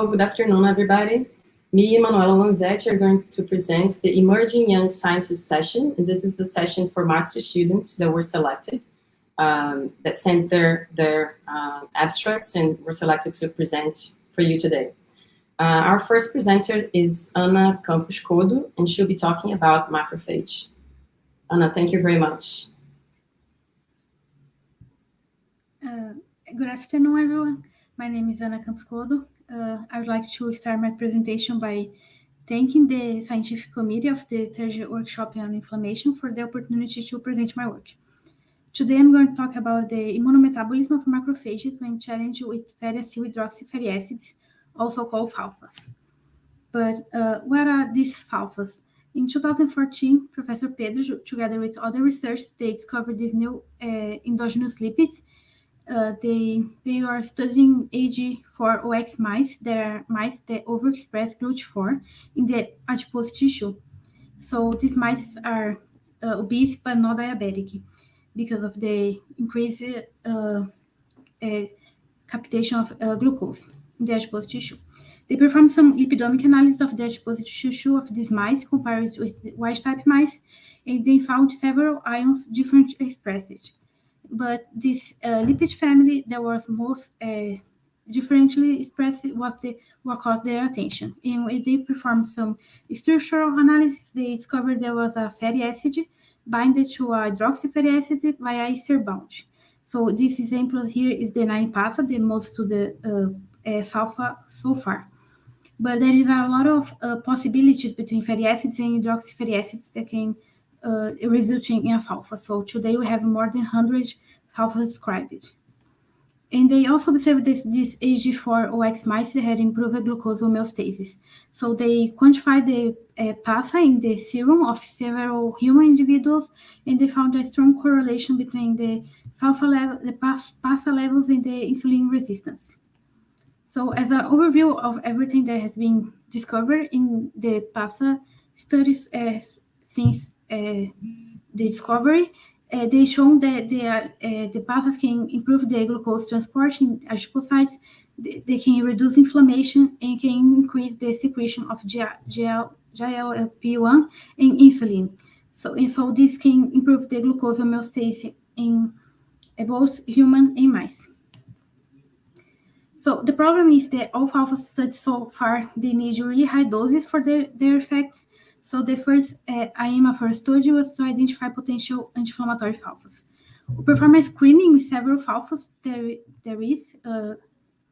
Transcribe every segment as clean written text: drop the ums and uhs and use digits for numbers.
Hello, good afternoon, everybody. Me and Manuela Lanzetti are going to present the Emerging Young Scientists session, and this is a session for master students that were selected, that sent their abstracts and were selected to present for you today. Our first presenter is Iohana Campos Codo, and she'll be talking about macrophage. Anna, thank you very much. Good afternoon, everyone. My name is Iohana Campos Codo. I would like to start my presentation by thanking the scientific committee of the third workshop on inflammation for the opportunity to present my work. Today, I'm going to talk about the immunometabolism of macrophages when challenged with fatty acyl hydroxy fatty acids, also called phalfas. But what are these phalfas? In 2014, Professor Pedro, together with other researchers, they discovered these new endogenous lipids. They are studying 𝗥4 mice. They are mice that overexpress GLUT4 in the adipose tissue. So these mice are obese but not diabetic because of the increased captation of glucose in the adipose tissue. They performed some lipidomic analysis of the adipose tissue of these mice compared with wild-type mice, and they found several ions differently expressed. But this lipid family that was most differentially expressed was what caught their attention. And when they performed some structural analysis, they discovered there was a fatty acid binded to a hydroxy fatty acid via ester bond. So this example here is the 9-pasa, the most to the phalfa so far. But there is a lot of possibilities between fatty acids and hydroxy fatty acids that can resulting in a phalfa. So today we have more than 100 phalfas described. And they also observed this 𝗥4 mice that had improved glucose homeostasis. So they quantified the PASA in the serum of several human individuals, and they found a strong correlation between the PASA levels and the insulin resistance. So as an overview of everything that has been discovered in the PASA studies since the discovery, they shown that the PASAs can improve the glucose transport in adipocytes, they can reduce inflammation, and can increase the secretion of GLP-1 and insulin. So this can improve the glucose homeostasis in both human and mice. So the problem is that all phalfa studies so far, they need really high doses for their effects. So the first aim of our study was to identify potential anti-inflammatory phalfas. We performed a screening with several phalfas there is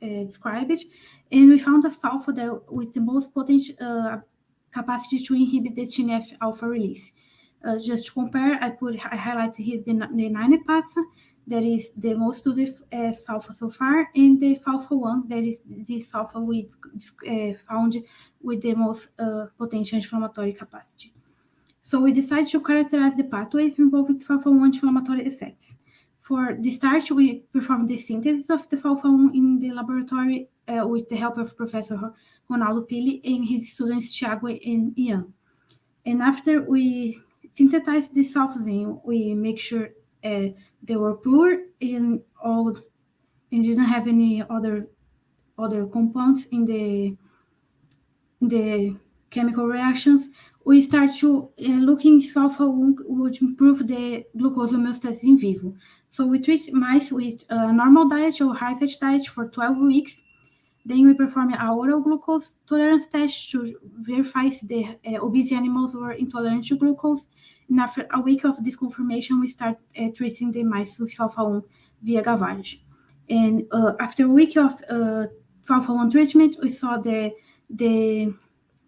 described, and we found a phalfa that with the most potential capacity to inhibit the TNF-alpha release. Just to compare, I highlighted here the 9-pasa, that is the most to the phalfa so far, and the phalfa1, that is this phalfa we found with the most potential inflammatory capacity. So we decided to characterize the pathways involved with phalfa1 inflammatory effects. For the start, we performed the synthesis of the phalfa1 in the laboratory with the help of Professor Ronaldo Pili and his students Thiago and Ian. And after we synthesized these phalfas, we make sure they were pure and didn't have any other compounds in the chemical reactions. We start to looking if phalfa1 would improve the glucose homeostasis in vivo. So we treat mice with a normal diet or high-fat diet for 12 weeks. Then we perform an oral glucose tolerance test to verify if the obese animals were intolerant to glucose. And after a week of this confirmation, we start treating the mice with phalfa1 via gavage. And after a week of phalfa1 treatment, we saw the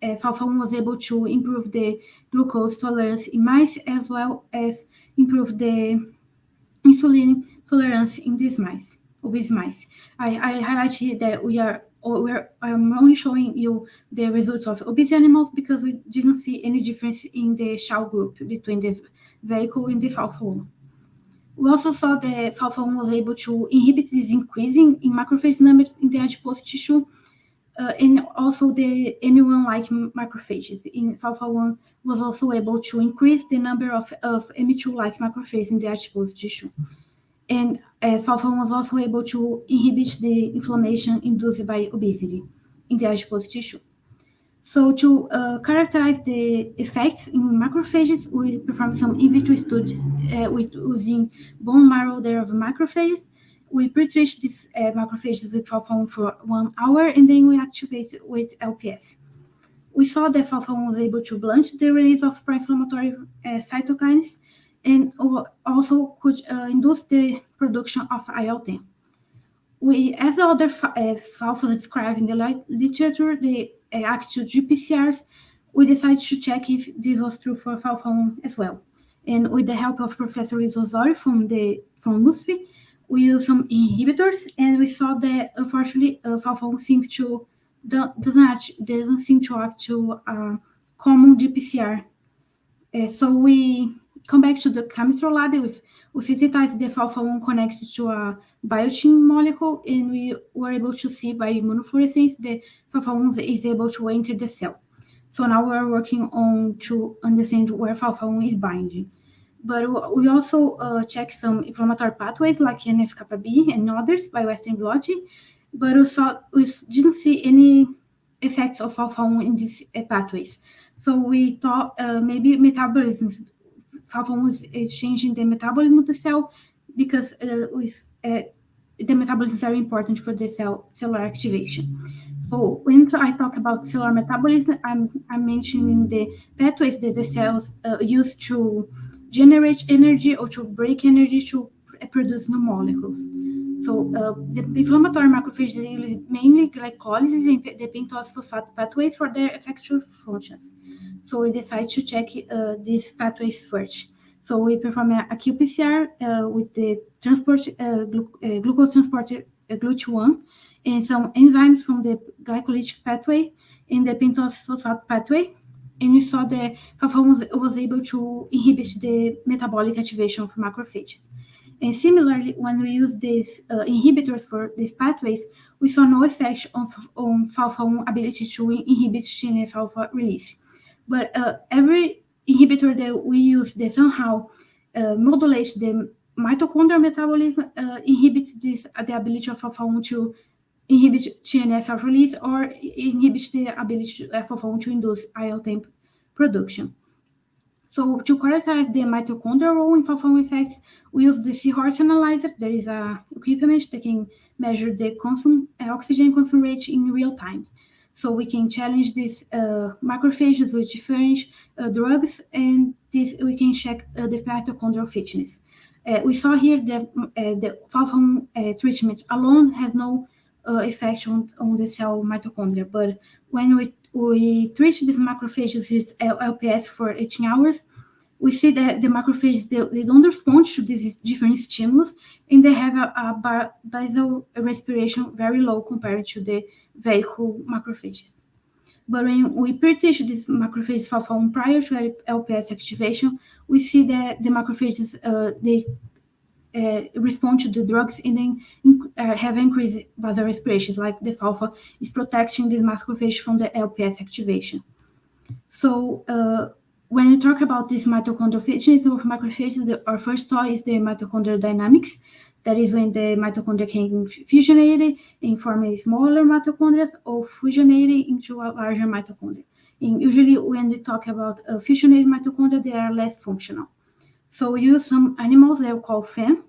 phalfa1 was able to improve the glucose tolerance in mice, as well as improve the insulin tolerance in these mice, obese mice. I highlight here that I'm only showing you the results of obese animals because we didn't see any difference in the shell group between the vehicle and the phalfa1. We also saw the phalfa1 was able to inhibit this increasing in macrophage numbers in the adipose tissue, and also the M1-like macrophages in phalfa1 was also able to increase the number of M2-like macrophages in the adipose tissue. And phalfa1 was also able to inhibit the inflammation induced by obesity. in the adipose tissue. So to characterize the effects in macrophages, we perform some in vitro studies with using bone marrow there of macrophages. We pre-treat these macrophages with falfon for 1 hour, and then we activate with LPS. We saw that falfon was able to blunt the release of pro-inflammatory cytokines, and also could induce the production of IL-10. As the other falfos described in the literature, the Acute GPCRs, we decided to check if this was true for falfon as well. And with the help of Professor Isadora from USP, we used some inhibitors, and we saw that unfortunately falfon doesn't seem to act to common GPCR. So we come back to the chemistry lab we synthesized the falfon connected to a biotin molecule, and we were able to see by immunofluorescence that falfon is able to enter the cell. So now we're working on to understand where falfon is binding. But we also check some inflammatory pathways like NF-κB and others by Western blotting, but we didn't see any effects of falfon in these pathways. So we thought maybe metabolism. Falfon is changing the metabolism of the cell because the metabolism is very important for the cellular activation. So when I talk about cellular metabolism, I'm mentioning the pathways that the cells use to generate energy or to break energy to produce new molecules. So the inflammatory macrophages use mainly glycolysis and the pentose phosphate pathways for their effective functions. So we decided to check these pathways first. So we perform a qPCR with the glucose transporter GLUT1 and some enzymes from the glycolytic pathway and the pentose phosphate pathway. And we saw that falfon was able to inhibit the metabolic activation of macrophages. And similarly, when we use these inhibitors for these pathways, we saw no effect on falfon ability to inhibit TNF-alpha release. But every inhibitor that we use that somehow modulates the mitochondrial metabolism inhibits the ability of falfon to inhibit TNF-alpha release or inhibits the ability of falfon to induce IL-10 production. So to characterize the mitochondrial role in falfon effects, we use the seahorse analyzer. There is a equipment that can measure the oxygen consumption rate in real time. So we can challenge these macrophages with different drugs, and we can check the mitochondrial fitness. We saw here that the falfon treatment alone has no effect on the cell mitochondria, but when we treat these macrophages with LPS for 18 hours, we see that the macrophages, they don't respond to these different stimulus, and they have a basal respiration very low compared to the vehicle macrophages. But when we pre-treat this macrophage falfon prior to LPS activation, we see that the macrophages, they respond to the drugs and then have increased basal respiration, like the falfa is protecting the macrophage from the LPS activation. So when you talk about this mitochondrial fitness of macrophages, our first thought is the mitochondrial dynamics. That is when the mitochondria can fusionate and form a smaller mitochondria or fusionate into a larger mitochondria. And usually when we talk about fusionated mitochondria, they are less functional. So we use some animals that are called FAM.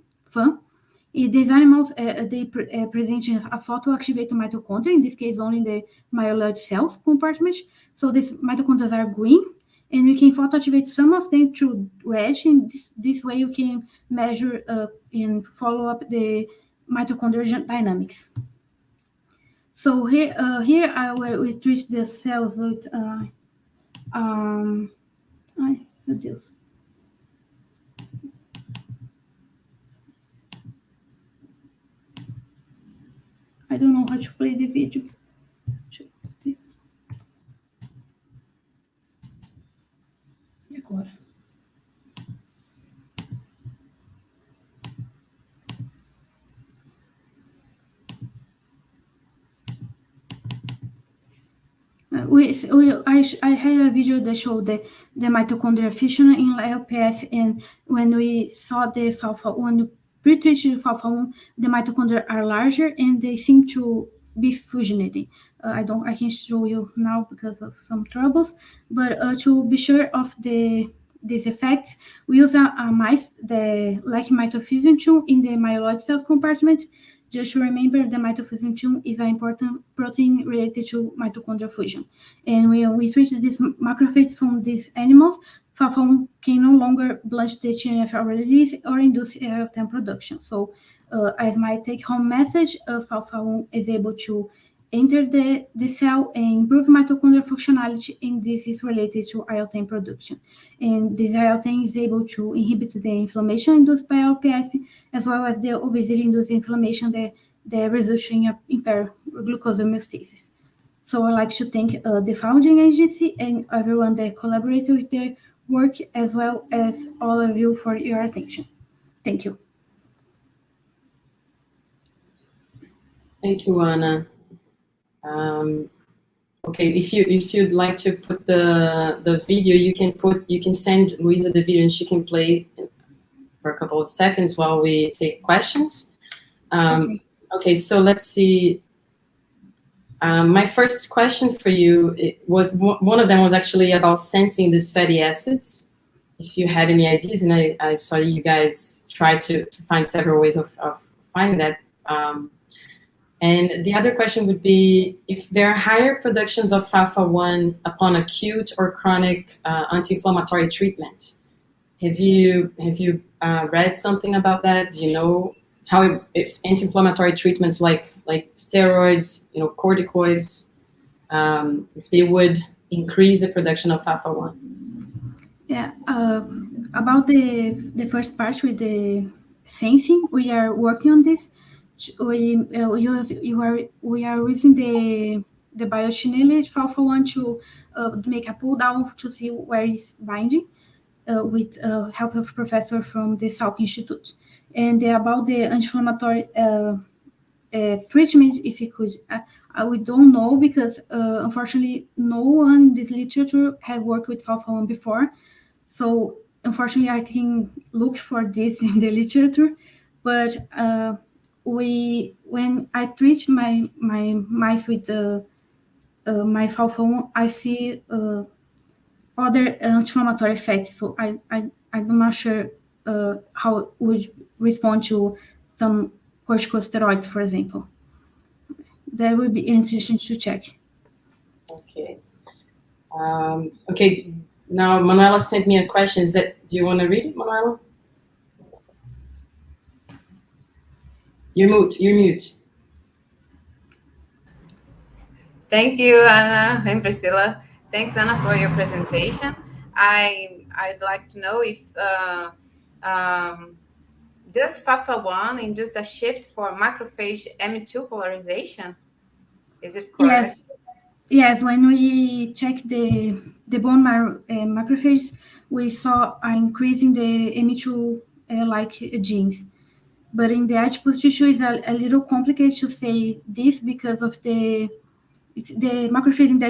These animals, they present a photoactivated mitochondria, in this case only the myeloid cells compartment. So these mitochondria are green, and we can photoactivate some of them to red, and this way you can measure and follow up the mitochondrial dynamics. So here where we treat the cells with I don't know how to play the video. E agora? I had a video that showed the mitochondrial fission in LPS, and when we saw the falfa, when we pre-treated falfa1, the mitochondria are larger and they seem to be fusionating. I can show you now because of some troubles, but to be sure of these effects, we use a mice like mitophysium 2 in the myeloid cells compartment. Just to remember, the mitophysium 2 is an important protein related to mitochondrial fusion. And when we switch these macrophages from these animals, FAF1 can no longer blunt the TNF release or induce IL-10 production. So as my take-home message, FAF1 is able to enter the cell and improve mitochondrial functionality, and this is related to IL-10 production. And this IL-10 is able to inhibit the inflammation induced by LPS, as well as the obesity-induced inflammation that results in impaired glucose homeostasis. So I'd like to thank the founding agency and everyone that collaborated with their work, as well as all of you for your attention. Thank you. Thank you, Ana. Okay, if you'd like to put the video, you can send Luisa the video and she can play for a couple of seconds while we take questions. Okay, so let's see. My first question for you was, one of them was actually about sensing these fatty acids. If you had any ideas, and I saw you guys try to find several ways of finding that. And the other question would be, if there are higher productions of FAF1 upon acute or chronic anti-inflammatory treatment. Have you read something about that? Do you know how if anti-inflammatory treatments like steroids, corticoids, if they would increase the production of FAF1? Yeah, about the first part with the sensing, we are working on this. We are using the biochannel FAF1 to make a pull down to see where it's binding with help of professor from the Salk Institute. And about the anti-inflammatory treatment, if you could, we don't know because unfortunately no one in this literature have worked with FAF1 before. So unfortunately I can look for this in the literature, but when I treat my mice with my FAF1, I see other anti-inflammatory effects. So I'm not sure how it would respond to some corticosteroids, for example. That would be interesting to check. Okay. Okay. Now Manuela sent me a question. Do you want to read it, Manuela? You're mute. Thank you, Ana and Priscilla. Thanks, Ana, for your presentation. I'd like to know if does FAF1 induce a shift for macrophage M2 polarization? Is it correct? Yes. When we check the bone marrow macrophages, we saw an increase in the M2 like genes. But in the adipose tissue, it's a little complicated to say this because of the macrophages in the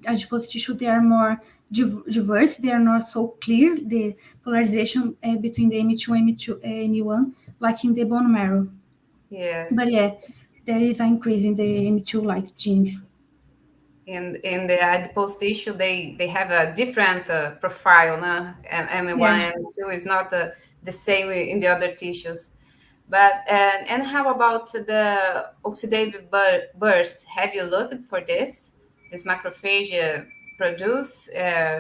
adipose tissue, they are more diverse. They are not so clear, the polarization between the M2 and M1, like in the bone marrow. Yes. But yeah, there is an increase in the M2 like genes. In the adipose tissue, they have a different profile. M1 and M2 is not the same in the other tissues. But and how about the oxidative burst? Have you looked for this? This macrophage produce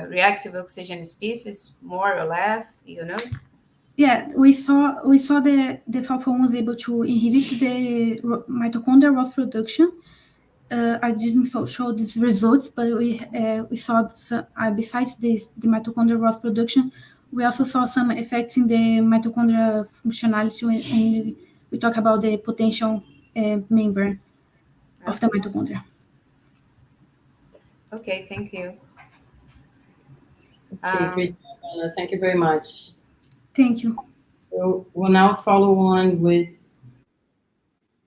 reactive oxygen species more or less? Yeah, we saw the FAF1 was able to inhibit the mitochondrial ROS production. I didn't show these results, but we saw besides the mitochondrial ROS production, we also saw some effects in the mitochondrial functionality when we talk about the potential membrane of the mitochondria. Okay, thank you. Okay, great. Thank you very much. Thank you. So we'll now follow on with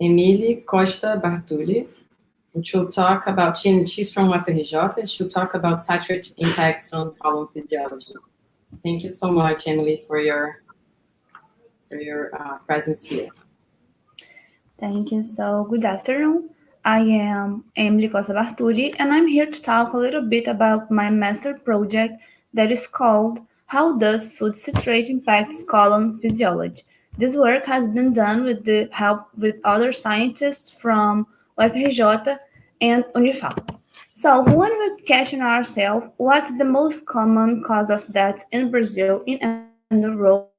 Emylle Costa Bartuli, which will talk about, she's from UFRJ, she'll talk about citrate impacts on colon physiology. Thank you so much, Emylle, for your presence here. Thank you. So good afternoon. I am Emylle Costa Bartuli, and I'm here to talk a little bit about my master project that is called How Does Food Citrate Impacts Colon Physiology? This work has been done with the help with other scientists from 𝗱𝗏𝗀𝗃 and Unifal. So when we question ourselves what's the most common cause of death in Brazil in the road,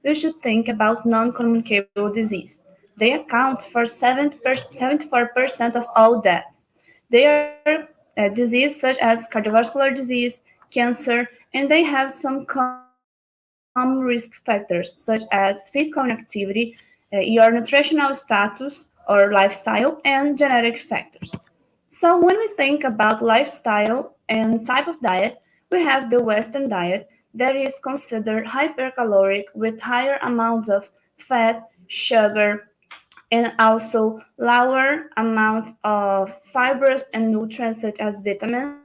we should think about non-communicable disease. They account for 74% of all deaths. They are diseases such as cardiovascular disease, cancer, and they have some common risk factors such as physical inactivity, your nutritional status or lifestyle, and genetic factors. So when we think about lifestyle and type of diet, we have the Western diet that is considered hypercaloric with higher amounts of fat, sugar, and also lower amounts of fibers and nutrients such as vitamins.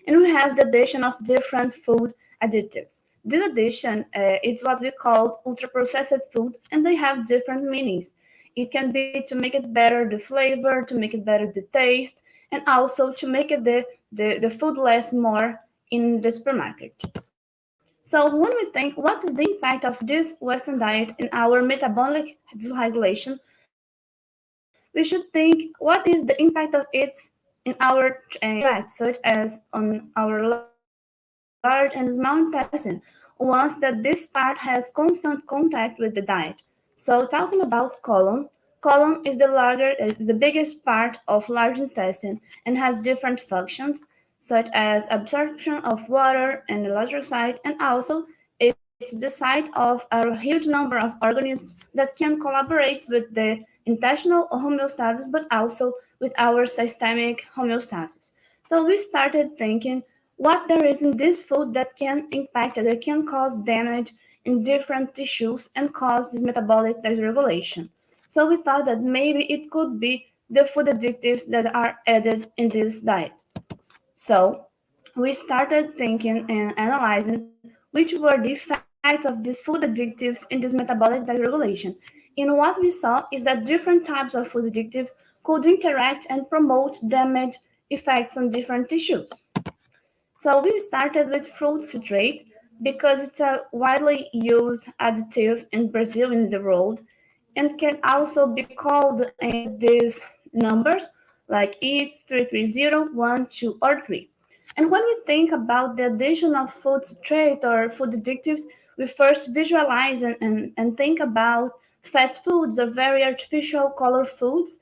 And we have the addition of different food additives. This addition is what we call ultra-processed food, and they have different meanings. It can be to make it better the flavor, to make it better the taste, and also to make it the food last more in the supermarket. So when we think what is the impact of this Western diet in our metabolic dysregulation, we should think what is the impact of it in our tracts, such as on our large and small intestine, once that this part has constant contact with the diet. So talking about colon is is the biggest part of large intestine and has different functions, such as absorption of water and electrolyte, and also it's the site of a huge number of organisms that can collaborate with the intestinal homeostasis, but also with our systemic homeostasis. So we started thinking what there is in this food that can impact it, that can cause damage in different tissues and cause this metabolic dysregulation. So we thought that maybe it could be the food additives that are added in this diet. So we started thinking and analyzing which were the effects of these food additives in this metabolic dysregulation. And what we saw is that different types of food additives could interact and promote damage effects on different tissues. So we started with fruit citrate because it's a widely used additive in Brazil and the world, and can also be called these numbers like E330, 1, 2, or 3. And when we think about the addition of food citrate or food additives, we first visualize and think about fast foods or very artificial color foods.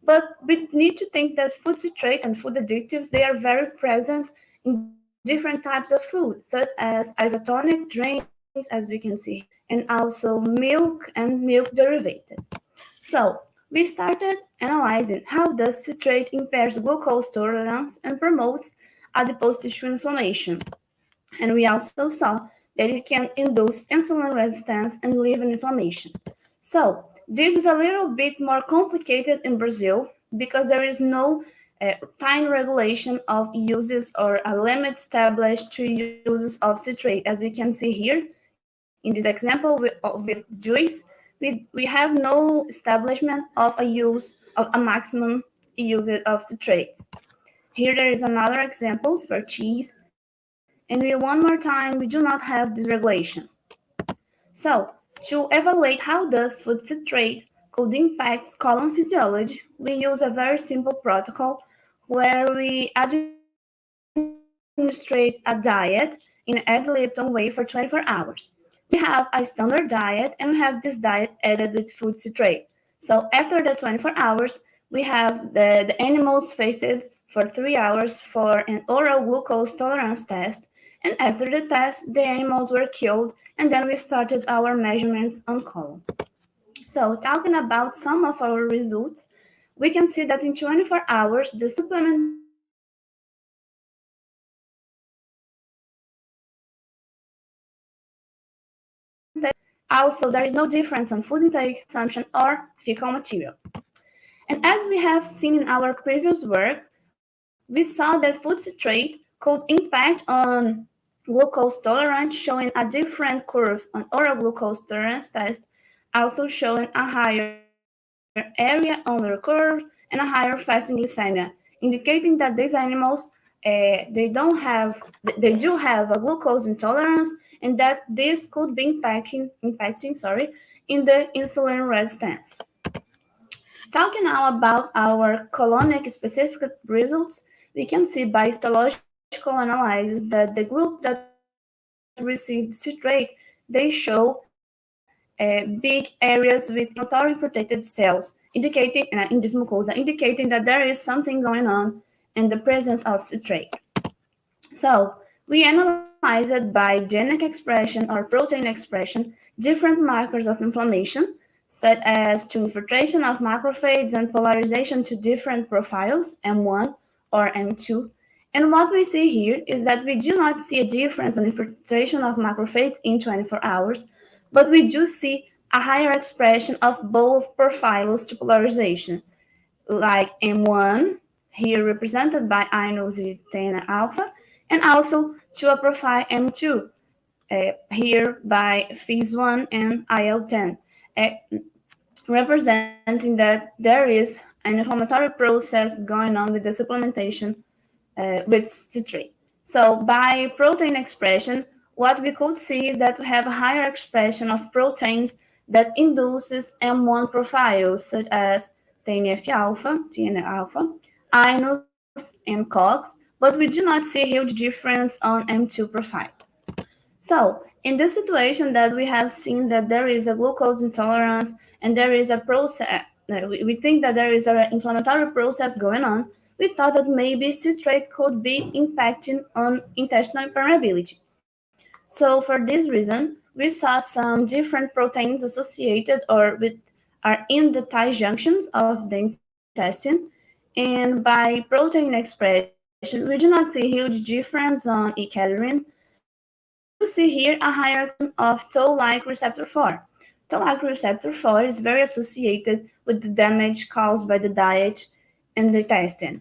But we need to think that food citrate and food additives, they are very present in different types of food, such as isotonic drinks, as we can see here, and also milk and milk derivative. So we started analyzing how does citrate impairs glucose tolerance and promotes adipose tissue inflammation. And we also saw that it can induce insulin resistance and liver inflammation. So this is a little bit more complicated in Brazil because there is no time regulation of uses or a limit established to uses of citrate. As we can see here in this example with juice, we have no establishment of a use of a maximum usage of citrates. Here there is another example for cheese, and one more time, we do not have this regulation. So, to evaluate how does food citrate could impact colon physiology, we use a very simple protocol where we administrate a diet in an ad-libbed way for 24 hours. We have a standard diet and we have this diet added with food citrate. So after the 24 hours, we have the animals fasted for 3 hours for an oral glucose tolerance test. And after the test, the animals were killed, and then we started our measurements on colon. So talking about some of our results, we can see that in 24 hours, the supplementation of citrate impairs glucose tolerance and promotes adipose tissue inflammation. Also, there is no difference on food intake, consumption, or fecal material. And as we have seen in our previous work, we saw that food citrate could impact on glucose tolerance, showing a different curve on oral glucose tolerance test, also showing a higher area on the curve and also and a higher fasting glycemia, indicating that these animals they do have a glucose intolerance, and that this could be impacting in the insulin resistance. Talking now about our colonic specific results, we can see by histological analysis that the group that received citrate, they show big areas with inflammatory protected cells, indicating in this mucosa, indicating that there is something going on in the presence of citrate. So we analyzed it by genic expression or protein expression, different markers of inflammation, such as to infiltration of macrophages and polarization to different profiles, M1 or M2. And what we see here is that we do not see a difference in infiltration of macrophages in 24 hours, but we do see a higher expression of both profiles to polarization, like M1, here represented by inositol alpha, and also to a profile M2, here by FIS1 and IL-10, representing that there is an inflammatory process going on with the supplementation with citrate. So by protein expression, what we could see is that we have a higher expression of proteins that induces M1 profiles, such as TNF-alpha, INOS, and COX, but we do not see a huge difference on M2 profile. So in this situation that we have seen that there is a glucose intolerance and there is a process, we think that there is an inflammatory process going on, we thought that maybe citrate could be impacting on intestinal permeability. So for this reason, we saw some different proteins associated or are in the tight junctions of the intestine. And by protein expression, we do not see a huge difference on 𝗥 cadherin, but we do see here a higher of toll-like receptor 4. Toll-like receptor 4 is very associated with the damage caused by the diet in the intestine.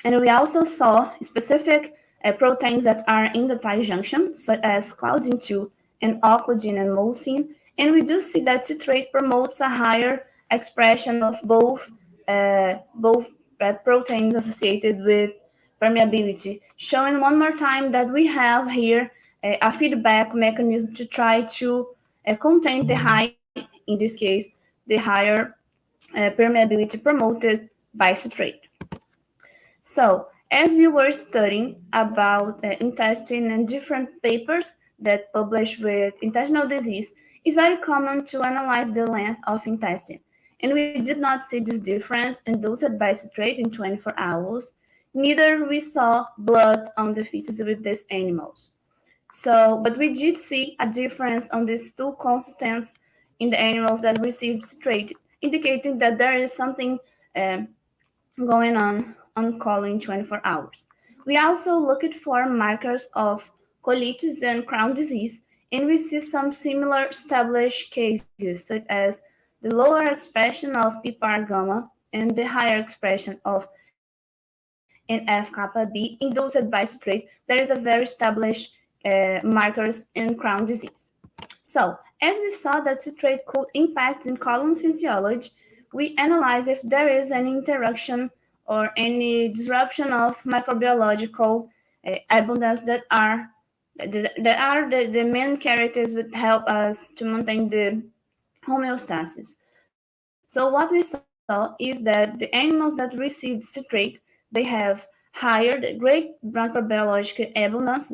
And we also saw specific proteins that are in the tight junction, such as claudin 2 and occludin and myosin. And we do see that citrate promotes a higher expression of both proteins associated with permeability, showing one more time that we have here a feedback mechanism to try to contain the high, in this case, the higher permeability promoted by citrate. So, as we were studying about intestine and different papers that publish with intestinal disease, it's very common to analyze the length of intestine. And we did not see this difference induced by citrate in 24 hours. Neither we saw blood on the feces with these animals. So, but we did see a difference on these two consistencies in the animals that received citrate, indicating that there is something going on colon 24 hours. We also looked for markers of colitis and Crohn's disease, and we see some similar established cases, such as the lower expression of PPAR gamma and the higher expression of NF-κB induced by citrate. There is a very established markers in Crohn's disease. So, as we saw that citrate could impact in colon physiology, we analyze if there is an interaction or any disruption of microbiological abundance that are the main characters that help us to maintain the homeostasis. So what we saw is that the animals that received citrate, they have higher the great microbiological abundance,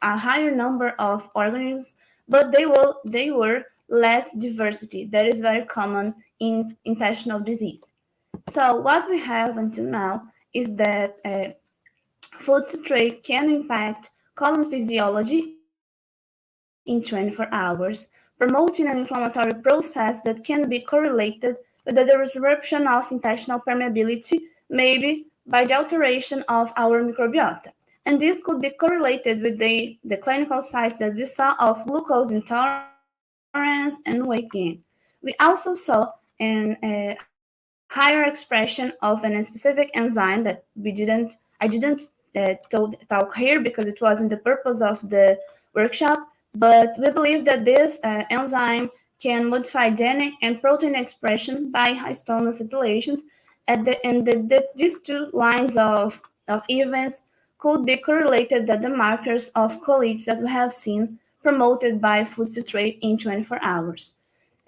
a higher number of organisms, but they were less diversity. That is very common in intestinal disease. So what we have until now is that food citrate can impact colon physiology in 24 hours, promoting an inflammatory process that can be correlated with the disruption of intestinal permeability, maybe by the alteration of our microbiota. And this could be correlated with the clinical sites that we saw of glucose intolerance and weight gain. We also saw a higher expression of a specific enzyme that I didn't talk here because it wasn't the purpose of the workshop, but we believe that this enzyme can modify DNA and protein expression by histone acetylations, and these two lines of events could be correlated with the markers of collates that we have seen promoted by food citrate in 24 hours,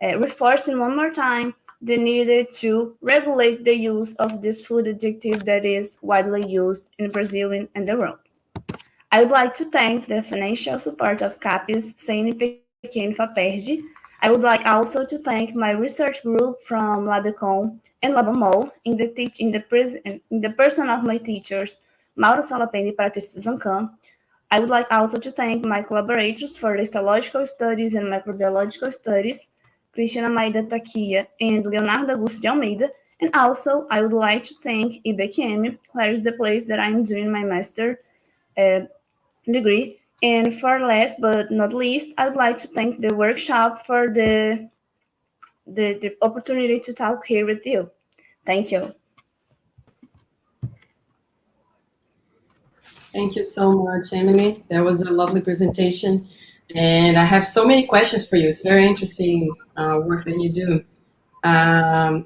reinforcing one more time the need to regulate the use of this food additive that is widely used in Brazil and the world. I would like to thank the financial support of CAPES, 𝗱𝗡𝑰 I would like also to thank my research group from LabCom and LabMol in the person of my teachers, Mauro Salapene e Patrícia Zancan. I would like also to thank my collaborators for the histological studies and microbiological studies, Cristina Maida Taquia and Leonardo Augusto de Almeida. And also, I would like to thank 𝗍𝗂𝘀𝗀, where is the place that I'm doing my master degree. And for last but not least, I would like to thank the workshop for the opportunity to talk here with you. Thank you. Thank you so much, Emylle. That was a lovely presentation. And I have so many questions for you. It's very interesting work that you do.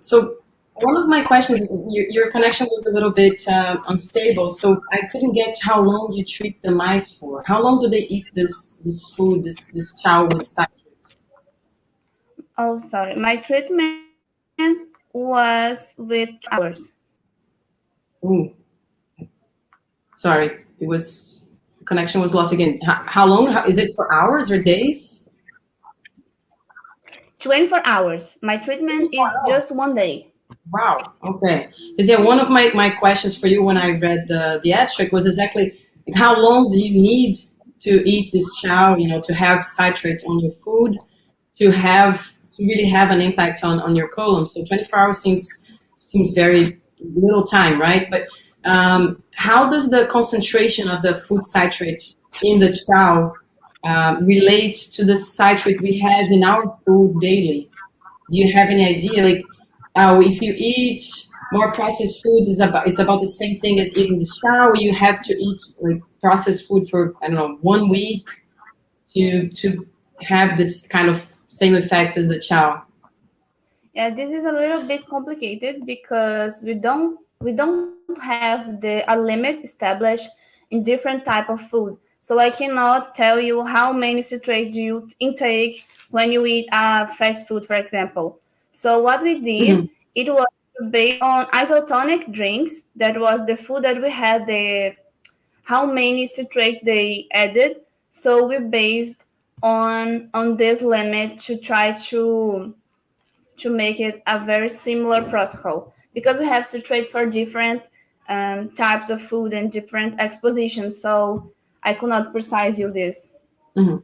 So one of my questions is your connection was a little bit unstable, so I couldn't get how long you treat the mice for. How long do they eat this food, this chow with citrate? Oh, sorry. My treatment was with 2 hours. Ooh. Sorry, the connection was lost again. How long? Is it for hours or days? 24 hours. My treatment is just 1 day. Wow. Okay. Because yeah, one of my questions for you when I read the abstract was exactly like, how long do you need to eat this chow? You know, to have citrate on your food, to really have an impact on your colon. So 24 hours seems very little time, right? But how does the concentration of the food citrate in the chow relate to the citrate we have in our food daily? Do you have any idea? Like, if you eat more processed food, it's about the same thing as eating the chow. You have to eat like processed food for, I don't know, 1 week to have this kind of same effects as the chow. Yeah, this is a little bit complicated because we don't have a limit established in different type of food. So I cannot tell you how many citrates you intake when you eat fast food, for example. So what we did, it was based on isotonic drinks. That was the food that we had, how many citrate they added. So we based on this limit to try to make it a very similar protocol, because we have citrate for different types of food and different expositions. So I could not precise you this. Mm-hmm.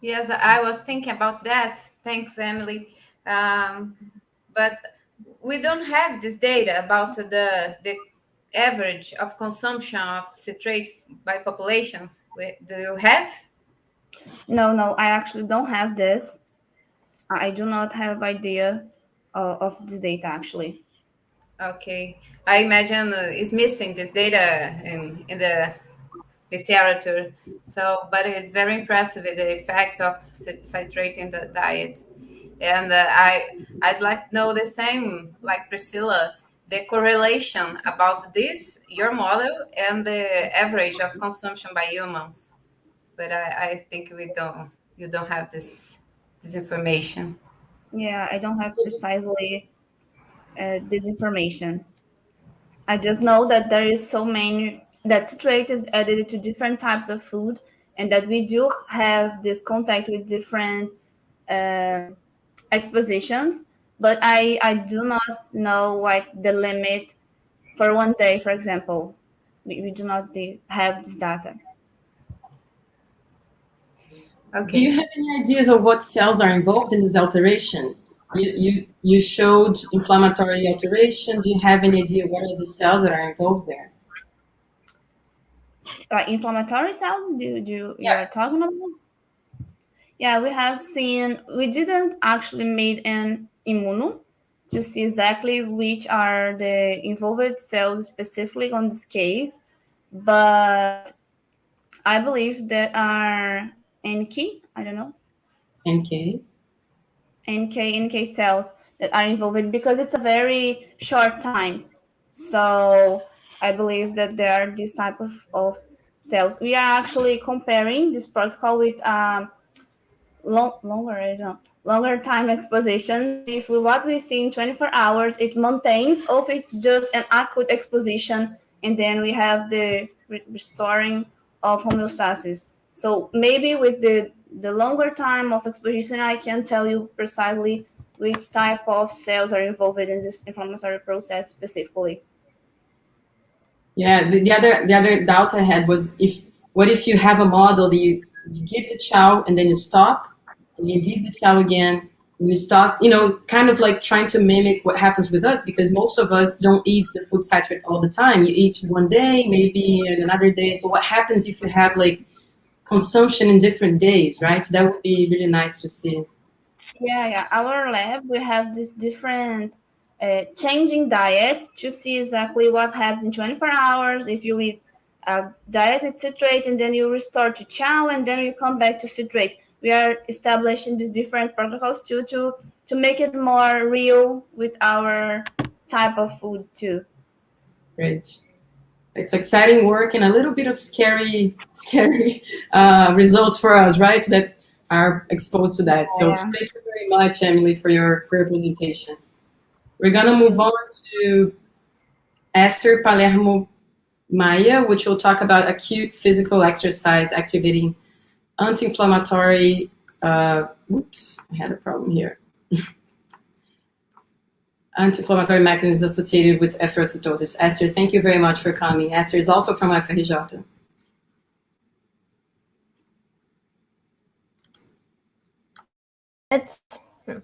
Yes, I was thinking about that. Thanks, Emylle. But we don't have this data about the average of consumption of citrate by populations. Do you have? No, I actually don't have this. I do not have idea of this data, actually. Okay. I imagine it's missing this data in the literature. So, but it's very impressive with the effects of citrate in the diet. And I'd like to know the same, like Priscilla, the correlation about this, your model, and the average of consumption by humans. But I think you don't have this information. Yeah, I don't have precisely this information. I just know that there is so many, that citrate is added to different types of food, and that we do have this contact with different expositions, but I do not know like the limit for 1 day, for example. We do not have this data. Okay. Do you have any ideas of what cells are involved in this alteration? You showed inflammatory alteration. Do you have any idea what are the cells that are involved there? Inflammatory cells? You are talking about? Yeah, we have seen. We didn't actually made an immuno to see exactly which are the involved cells specifically on this case, but I believe that are 𝗥_cie, I don't know. NK. NK cells that are involved, because it's a very short time. So I believe that there are this type of cells. We are actually comparing this protocol with longer time exposition. If what we see in 24 hours, it maintains, or if it's just an acute exposition, and then we have the restoring of homeostasis. So maybe with the longer time of exposition, I can tell you precisely which type of cells are involved in this inflammatory process specifically. Yeah, the other doubt I had was, what if you have a model that you give the chow and then you stop, and you give the chow again and you stop, kind of like trying to mimic what happens with us, because most of us don't eat the food citrate all the time. You eat one day, maybe another day. So what happens if you have like consumption in different days, right? So that would be really nice to see. Yeah. Our lab, we have these different changing diets to see exactly what happens in 24 hours. If you eat a diet with citrate and then you restore to chow and then you come back to citrate. We are establishing these different protocols to make it more real with our type of food too. Great. It's exciting work and a little bit of scary results for us, right? That are exposed to that. So thank you very much, Emylle, for your presentation. We're gonna move on to Ester Palermo Maia, which will talk about acute physical exercise activating anti-inflammatory. Oops, I had a problem here. Anti-inflammatory mechanisms associated with efferocytosis. Esther, thank you very much for coming. Esther is also from FRJ.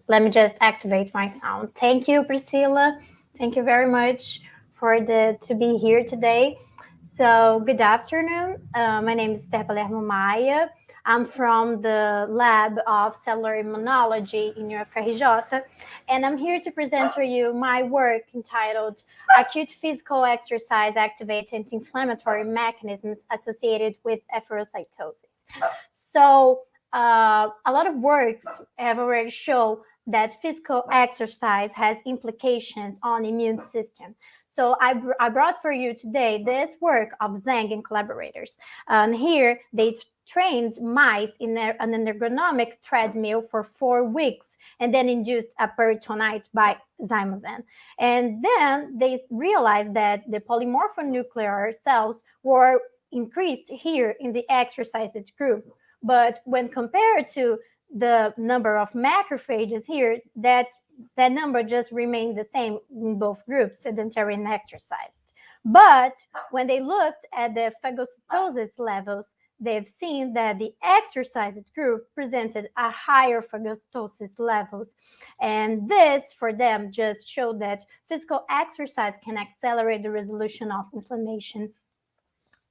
Let me just activate my sound. Thank you, Priscilla. Thank you very much to be here today. So good afternoon. My name is Ester Palermo Maia. I'm from the lab of cellular immunology in FRJ, and I'm here to present to you my work entitled Acute Physical Exercise Activates Anti-Inflammatory Mechanisms Associated with Efferocytosis. So a lot of works have already shown that physical exercise has implications on the immune system. So I brought for you today this work of Zhang and collaborators. And here they trained mice in an ergonomic treadmill for 4 weeks and then induced a peritonitis by zymosan. And then they realized that the polymorphonuclear cells were increased here in the exercised group. But when compared to the number of macrophages here, that number just remained the same in both groups, sedentary and exercised. But when they looked at the phagocytosis levels, they've seen that the exercised group presented a higher phagocytosis levels. And this, for them, just showed that physical exercise can accelerate the resolution of inflammation.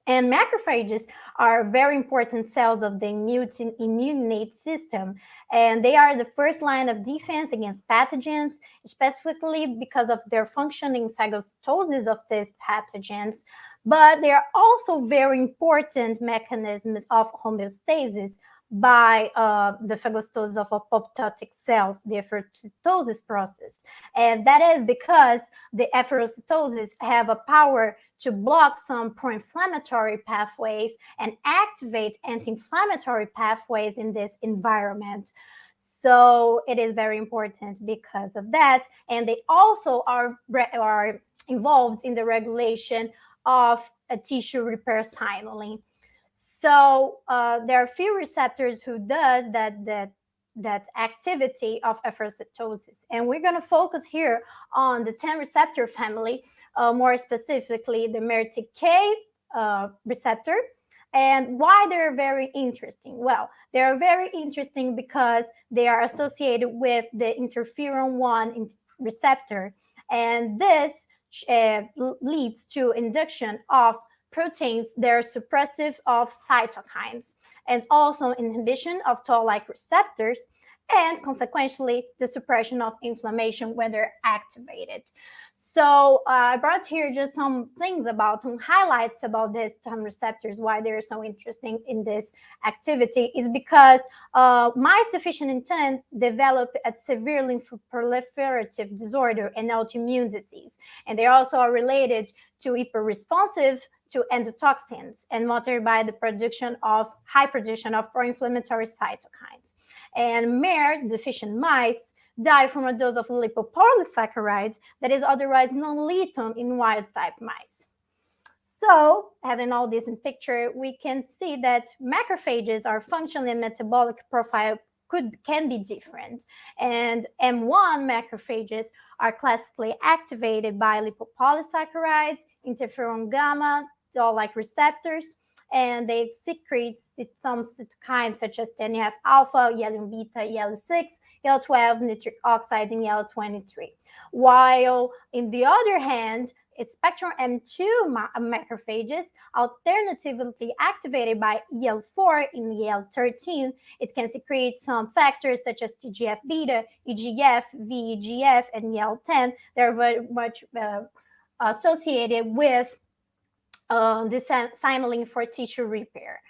And macrophages are very important cells of the immune system, and they are the first line of defense against pathogens, specifically because of their functioning phagocytosis of these pathogens. But they are also very important mechanisms of homeostasis by the phagocytosis of apoptotic cells, the efferocytosis process. And that is because the efferocytosis have a power to block some pro-inflammatory pathways and activate anti-inflammatory pathways in this environment. So it is very important because of that. And they also are involved in the regulation of a tissue repair signaling. So there are few receptors who does that activity of efferocytosis. And we're going to focus here on the 10 receptor family, more specifically the MERTK receptor. And why they're very interesting? Well, they're very interesting because they are associated with the interferon-1 receptor. And this leads to induction of proteins that are suppressive of cytokines, and also inhibition of toll-like receptors, and consequently the suppression of inflammation when they're activated. So I brought here just some highlights about these TAM receptors, why they're so interesting in this activity is because mice deficient in TAM develop a severe lymphoproliferative disorder and autoimmune disease. And they also are related to hyperresponsive to endotoxins and motivated by the high production of pro-inflammatory cytokines. And MER deficient mice die from a dose of lipopolysaccharide that is otherwise non-lethal in wild-type mice. So, having all this in picture, we can see that macrophages are functional and metabolic profile can be different. And M1 macrophages are classically activated by lipopolysaccharides, interferon gamma, doll-like receptors, and they secrete some cytokines such as TNF-alpha, IL-beta, IL-6, IL-12, nitric oxide, and IL-23. While, on the other hand, spectrum M2 macrophages, alternatively activated by IL-4 and IL-13, it can secrete some factors such as TGF-beta, EGF, VEGF, and IL-10. They're very much associated with the signaling for tissue repair.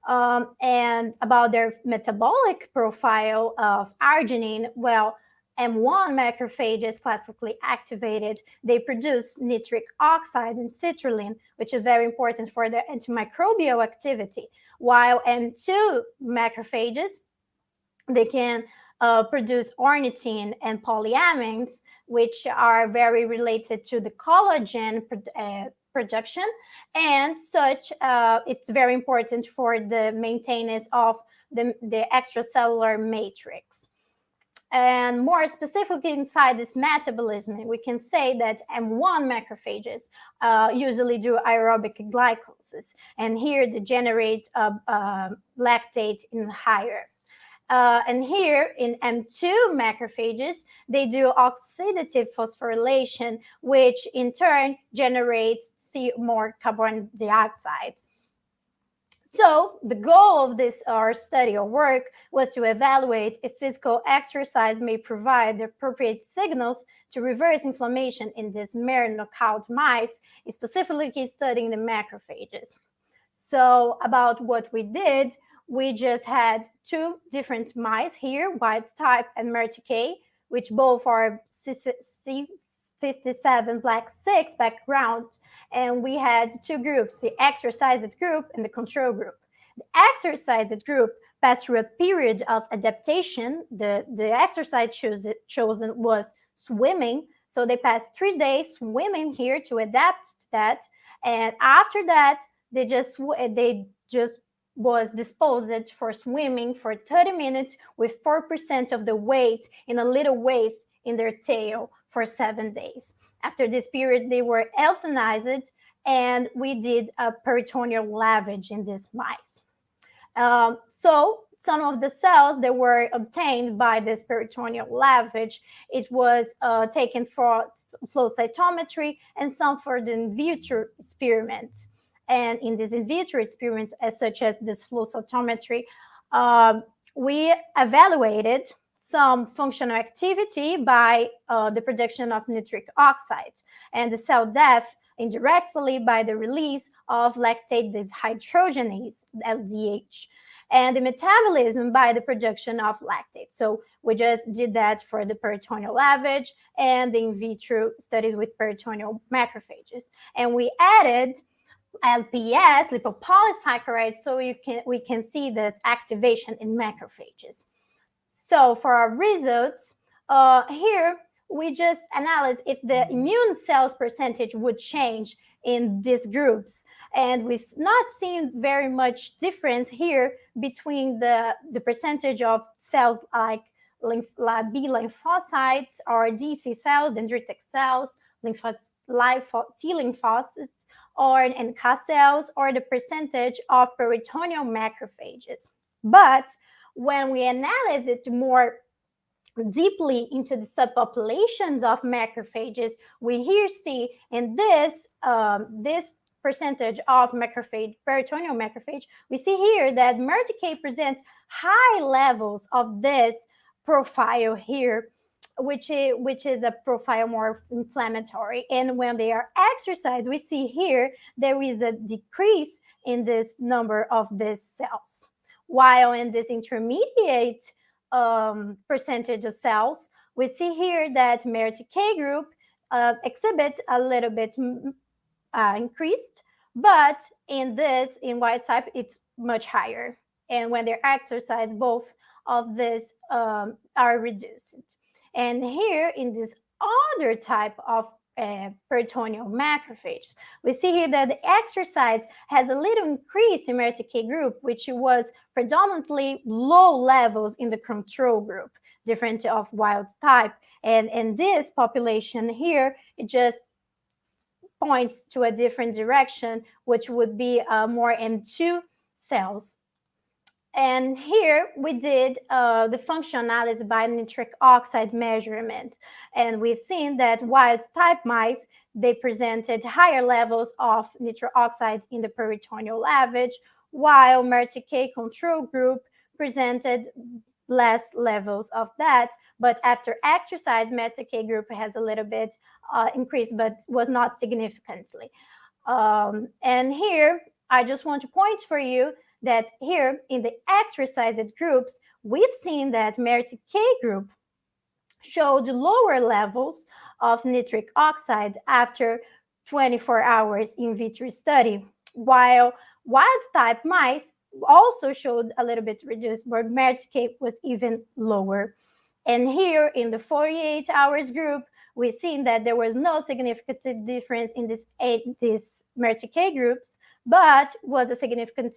And about their metabolic profile of arginine, well, M1 macrophages classically activated, they produce nitric oxide and citrulline, which is very important for their antimicrobial activity, while M2 macrophages, they can produce ornithine and polyamines, which are very related to the collagen production, and such it's very important for the maintenance of the extracellular matrix. And more specifically inside this metabolism, we can say that M1 macrophages usually do aerobic glycolysis, and here they generate lactate in higher. And here in M2 macrophages, they do oxidative phosphorylation, which in turn generates more carbon dioxide. So the goal of this study or work was to evaluate if physical exercise may provide the appropriate signals to reverse inflammation in these MER knockout mice, specifically studying the macrophages. So about what we did, we just had two different mice here, wild type and MERTK, which both are C57 black 6 background. And we had two groups, the exercised group and the control group. The exercised group passed through a period of adaptation. The exercise chosen was swimming. So they passed 3 days swimming here to adapt to that. And after that, they just was disposed for swimming for 30 minutes with 4% of the weight in a little weight in their tail for 7 days. After this period, they were euthanized, and we did a peritoneal lavage in these mice. So some of the cells that were obtained by this peritoneal lavage, it was taken for flow cytometry and some for the in vitro experiments. And in these in vitro experiments, such as this flow cytometry, we evaluated some functional activity by the production of nitric oxide and the cell death indirectly by the release of lactate dehydrogenase, LDH, and the metabolism by the production of lactate. So we just did that for the peritoneal lavage and the in vitro studies with peritoneal macrophages. And we added LPS, lipopolysaccharides, so we can see that activation in macrophages. So for our results, here we just analyze if the immune cells percentage would change in these groups. And we've not seen very much difference here between the percentage of cells like B lymphocytes or DC cells, dendritic cells, T lymphocytes, or NK cells, or the percentage of peritoneal macrophages. But when we analyze it more deeply into the subpopulations of macrophages, we here see in this percentage of macrophage, peritoneal macrophage, we see here that MERTK presents high levels of this profile here which is a profile more inflammatory. And when they are exercised, we see here there is a decrease in this number of these cells, while in this intermediate percentage of cells, we see here that MERTK group exhibits a little bit increased, but in wild type, it's much higher. And when they're exercised, both of these are reduced. And here in this other type of peritoneal macrophages, we see here that the exercise has a little increase in MERTK group, which was predominantly low levels in the control group, different of wild type. And this population here, it just points to a different direction, which would be more M2 cells. And here we did the function analysis by nitric oxide measurement. And we've seen that wild type mice, they presented higher levels of nitric oxide in the peritoneal lavage, while MERTK control group presented less levels of that. But after exercise, MERTK group has a little bit increased, but was not significantly. And here, I just want to point for you that here in the exercised groups, we've seen that MERTK group showed lower levels of nitric oxide after 24 hours in vitro study, while wild type mice also showed a little bit reduced, but MERTK was even lower. And here in the 48 hours group, we've seen that there was no significant difference in these MERTK groups, but was a significant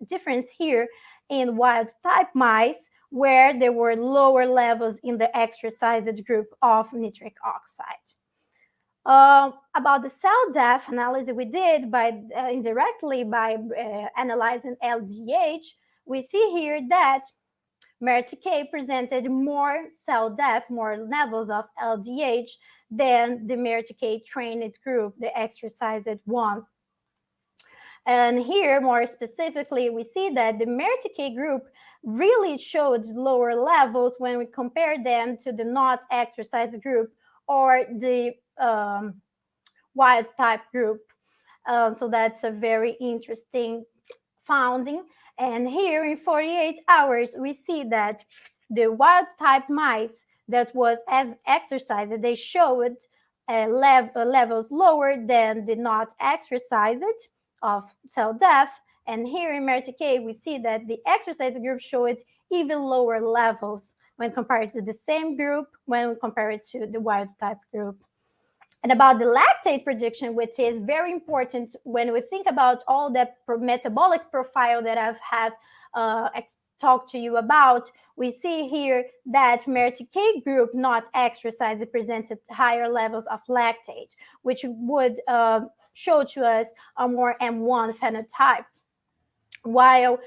difference here in wild type mice, where there were lower levels in the exercised group of nitric oxide. About the cell death analysis we did by indirectly by analyzing LDH, we see here that MERTK presented more cell death, more levels of LDH than the MERTK trained group, the exercised one. And here, more specifically, we see that the MERTK group really showed lower levels when we compare them to the not exercised group or the wild type group. So that's a very interesting finding. And here in 48 hours, we see that the wild type mice that was as exercised, they showed levels lower than the not exercised of cell death. And here in MERTK, we see that the exercised group showed even lower levels when compared to the same group, when we compare it to the wild type group. And about the lactate prediction, which is very important when we think about all the metabolic profile that I've had talked to you about, we see here that MERTK group not exercised presented higher levels of lactate, which would show to us a more M1 phenotype. While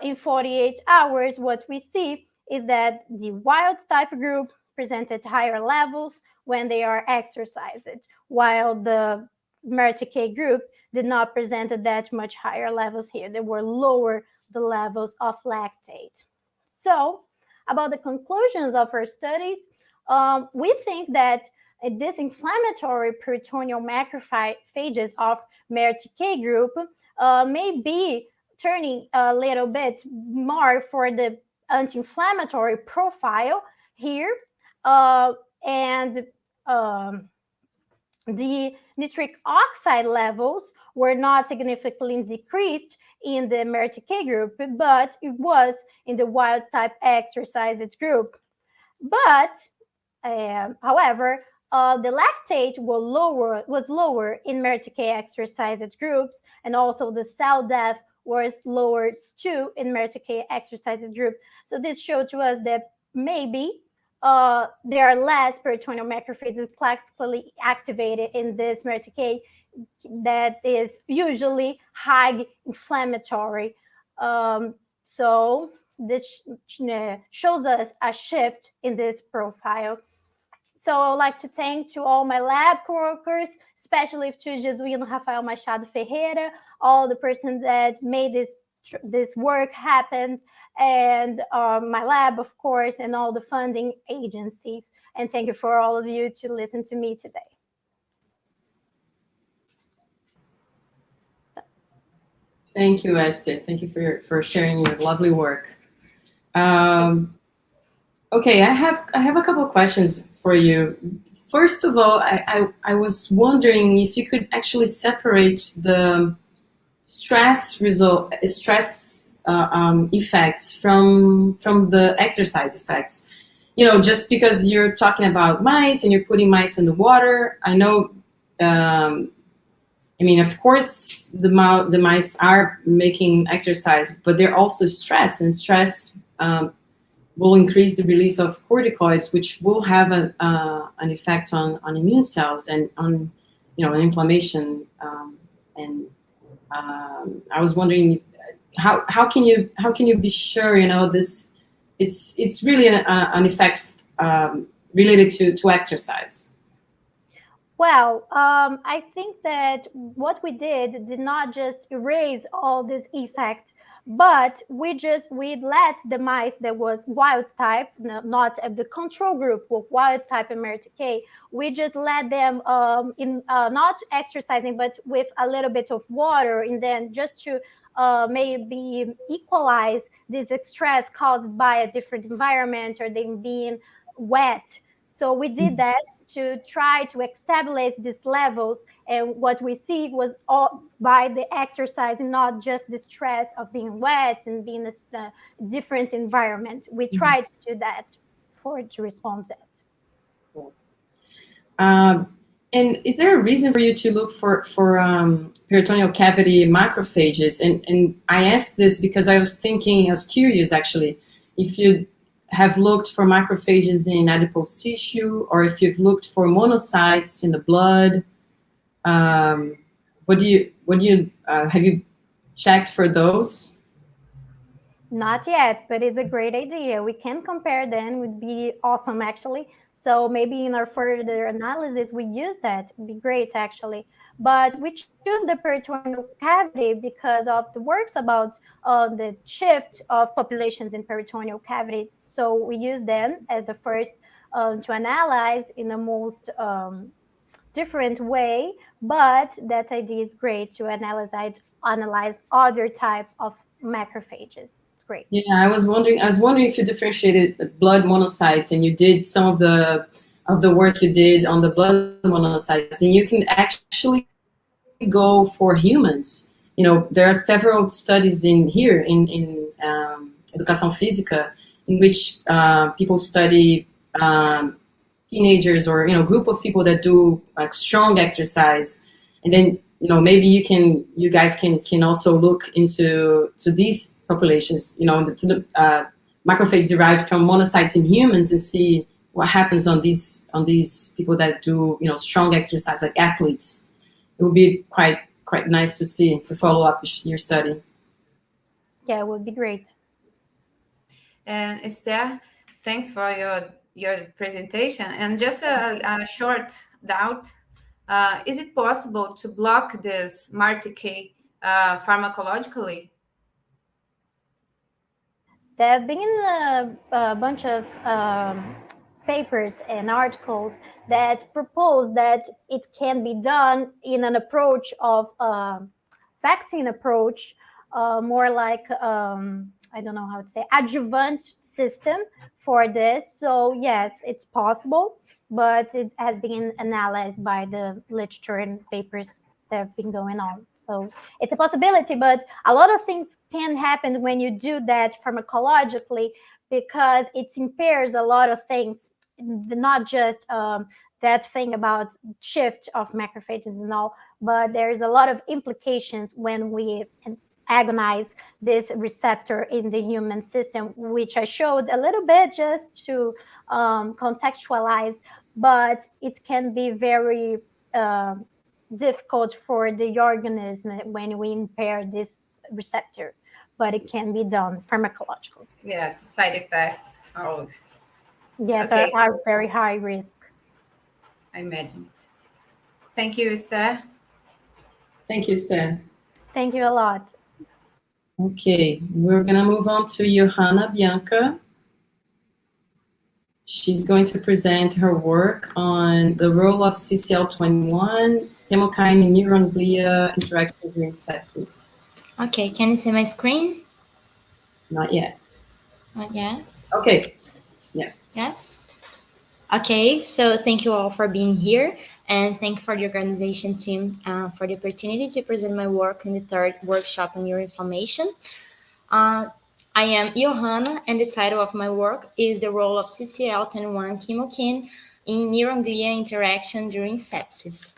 in 48 hours, what we see is that the wild type group presented higher levels when they are exercised, while the MERTK group did not present that much higher levels here. They were lower the levels of lactate. So about the conclusions of our studies, we think that this inflammatory peritoneal macrophages of MERTK group may be turning a little bit more for the anti-inflammatory profile here. And the nitric oxide levels were not significantly decreased in the MERTK group, but it was in the wild type exercised group. But, however, the lactate was lower in MERTK exercised groups, and also the cell death was lower too in MERTK exercised group. So this showed to us that maybe there are less peritoneal macrophages classically activated in this MERTK that is usually high inflammatory. So this shows us a shift in this profile. So I would like to thank to all my lab coworkers, especially to Jesuíno Rafael Machado Ferreira, all the persons that made this this work happened, and my lab, of course, and all the funding agencies. And thank you for all of you to listen to me today. Thank you, Esther. Thank you for sharing your lovely work. Okay, I have a couple of questions for you. First of all, I was wondering if you could actually separate the stress effects from the exercise effects. You know, just because you're talking about mice and you're putting mice in the water, I know. I mean, of course, the mice are making exercise, but they're also stressed, and stress will increase the release of corticoids, which will have an effect on immune cells and on, inflammation. I was wondering how can you be sure, this it's really an effect related to exercise. Well, I think that what we did not just erase all this effect, but we let the mice that was wild type, not the control group with wild type MRTK, we just let them not exercising, but with a little bit of water, and then just to maybe equalize this stress caused by a different environment or them being wet. So we did that to try to establish these levels, and what we see was all by the exercise, and not just the stress of being wet and being in a different environment. We tried to do that to respond to that. Cool. And is there a reason for you to look for peritoneal cavity macrophages? And I asked this because I was curious actually, if you have looked for macrophages in adipose tissue, or if you've looked for monocytes in the blood. Have you checked for those? Not yet, but it's a great idea. We can compare them, would be awesome actually. So maybe in our further analysis, we use that. It'd be great actually. But we choose the peritoneal cavity because of the works about the shift of populations in peritoneal cavity. So we use them as the first to analyze in the most different way. But that idea is great to analyze other types of macrophages. Great. Yeah, I was wondering if you differentiated blood monocytes, and you did some of the work you did on the blood monocytes, then you can actually go for humans. There are several studies in Educação Física in which people study teenagers or group of people that do strong exercise, and then maybe you guys can also look into these populations, to the macrophage derived from monocytes in humans, and see what happens on these people that do strong exercise, like athletes. It would be quite nice to follow up your study. Yeah, it would be great. And Esther, thanks for your presentation. And just a short doubt: is it possible to block this MRTK pharmacologically? There have been a bunch of papers and articles that propose that it can be done in an approach of vaccine approach, more like, I don't know how to say, adjuvant system for this. So yes, it's possible, but it has been analyzed by the literature and papers that have been going on. So it's a possibility, but a lot of things can happen when you do that pharmacologically, because it impairs a lot of things, not just that thing about shift of macrophages and all, but there's a lot of implications when we agonize this receptor in the human system, which I showed a little bit just to contextualize, but it can be very difficult for the organism when we impair this receptor, but it can be done pharmacologically. Yeah, the side effects are always. Yes, okay. are very high risk. I imagine. Thank you, Esther. Thank you, Esther. Thank you a lot. Okay, we're gonna move on to Iohana Bianca. She's going to present her work on the role of CCL21, chemokine and neuron-glia interaction during sepsis. Okay, can you see my screen? Not yet. Not yet. Okay, yeah. Yes. Okay, so thank you all for being here, and thank you for the organization team for the opportunity to present my work in the third workshop on neuroinflammation. I am Iohana, and the title of my work is the role of CCL21 chemokine in neuron-glia interaction during sepsis.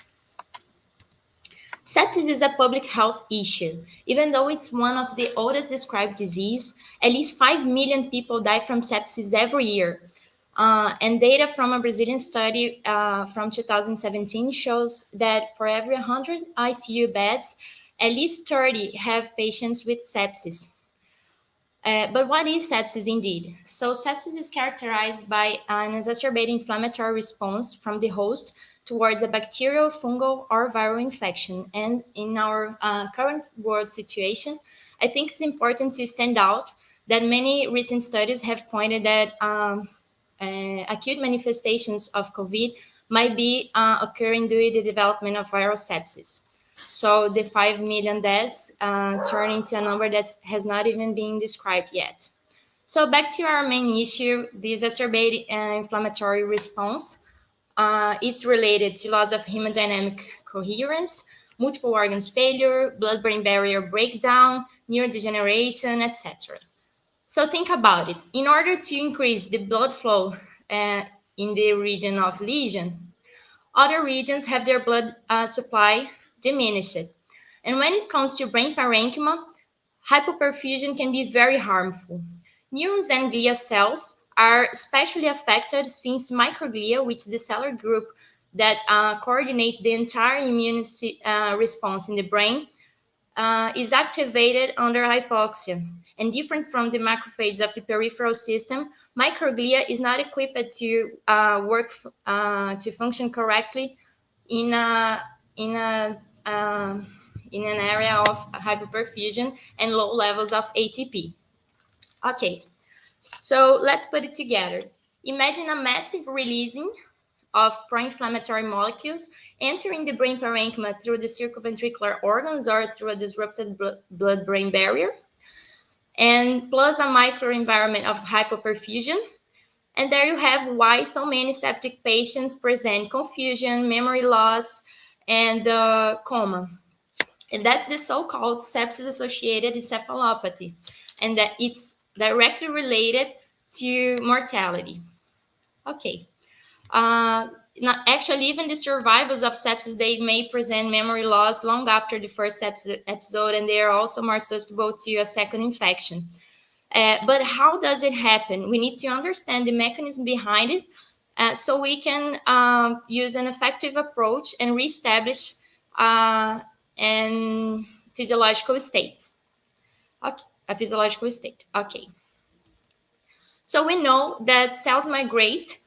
Sepsis is a public health issue. Even though it's one of the oldest described disease, at least 5 million people die from sepsis every year. And data from a Brazilian study from 2017 shows that for every 100 ICU beds, at least 30 have patients with sepsis. But what is sepsis indeed? So sepsis is characterized by an exacerbated inflammatory response from the host towards a bacterial, fungal, or viral infection. And in our current world situation, I think it's important to stand out that many recent studies have pointed that acute manifestations of COVID might be occurring due to the development of viral sepsis. So the 5 million deaths turn into a number that has not even been described yet. So back to our main issue, the exacerbated inflammatory response. It's related to loss of hemodynamic coherence, multiple organs failure, blood-brain barrier breakdown, neurodegeneration, etc. So think about it. In order to increase the blood flow in the region of lesion, other regions have their blood supply diminished. And when it comes to brain parenchyma, hypoperfusion can be very harmful. Neurons and glia cells are especially affected since microglia, which is the cellular group that coordinates the entire immune response in the brain, is activated under hypoxia. And different from the macrophages of the peripheral system, microglia is not equipped to work to function correctly in an area of hypoperfusion and low levels of ATP. Okay, so let's put it together. Imagine a massive releasing of pro-inflammatory molecules entering the brain parenchyma through the circumventricular organs or through a disrupted blood-brain barrier, and plus a microenvironment of hypoperfusion. And there you have why so many septic patients present confusion, memory loss, and coma. And that's the so-called sepsis-associated encephalopathy, and that it's directly related to mortality. Okay. Not actually, even the survivors of sepsis, they may present memory loss long after the first sepsis episode, and they are also more susceptible to a second infection. But how does it happen? We need to understand the mechanism behind it so we can use an effective approach and reestablish and physiological states. Okay, a physiological state. Okay. So we know that cells migrate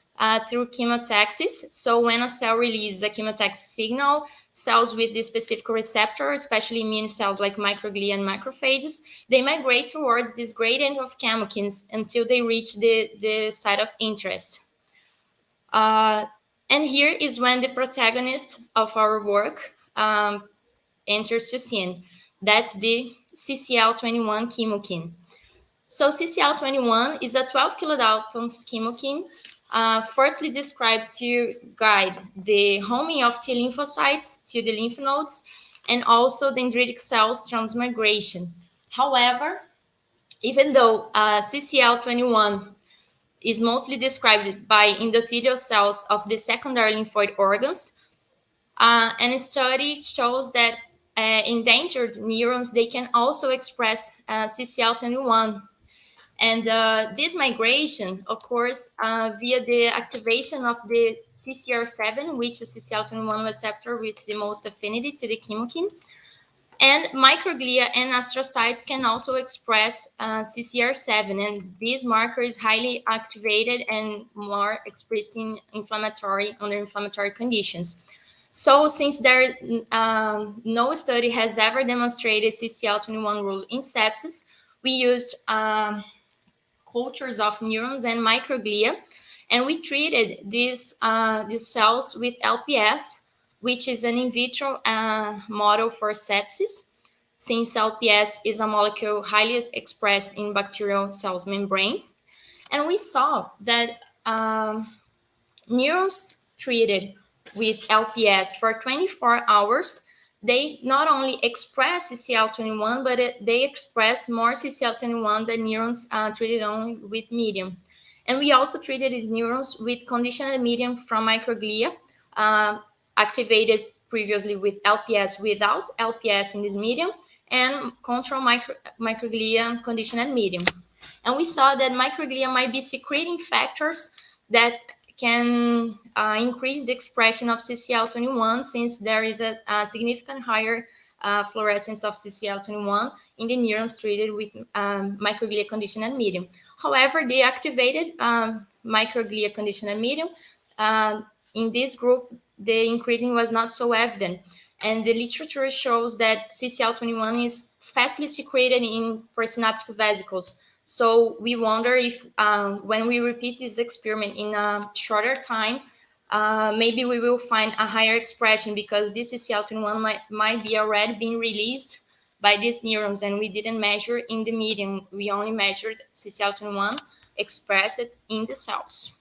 through chemotaxis. So when a cell releases a chemotaxis signal, cells with this specific receptor, especially immune cells like microglia and macrophages, they migrate towards this gradient of chemokines until they reach the site of interest. And here is when the protagonist of our work enters the scene. That's the CCL21 chemokine. So CCL21 is a 12 kilodaltons chemokine, firstly described to guide the homing of T lymphocytes to the lymph nodes and also dendritic cells transmigration. However, even though CCL21 is mostly described by endothelial cells of the secondary lymphoid organs, and a study shows that endangered neurons, they can also express CCL21. And this migration occurs via the activation of the CCR7, which is CCL21 receptor with the most affinity to the chemokine. And microglia and astrocytes can also express CCR7, and this marker is highly activated and more expressed in under inflammatory conditions. So since there no study has ever demonstrated CCL21 role in sepsis, we used cultures of neurons and microglia, and we treated these cells with LPS, which is an in vitro model for sepsis, since LPS is a molecule highly expressed in bacterial cells membrane. And we saw that neurons treated with LPS for 24 hours, they not only express CCL21, but they express more CCL21 than neurons treated only with medium. And we also treated these neurons with conditional medium from microglia, activated previously with LPS without LPS in this medium, and control microglia conditional medium. And we saw that microglia might be secreting factors that can increase the expression of CCL21, since there is a significant higher fluorescence of CCL21 in the neurons treated with microglia conditional medium. However, the activated microglia conditional medium, in this group, the increasing was not so evident. And the literature shows that CCL21 is fastly secreted in presynaptic vesicles. So we wonder if when we repeat this experiment in a shorter time, maybe we will find a higher expression, because this CCL21 might be already being released by these neurons, and we didn't measure in the medium. We only measured CCL21 expressed in the cells.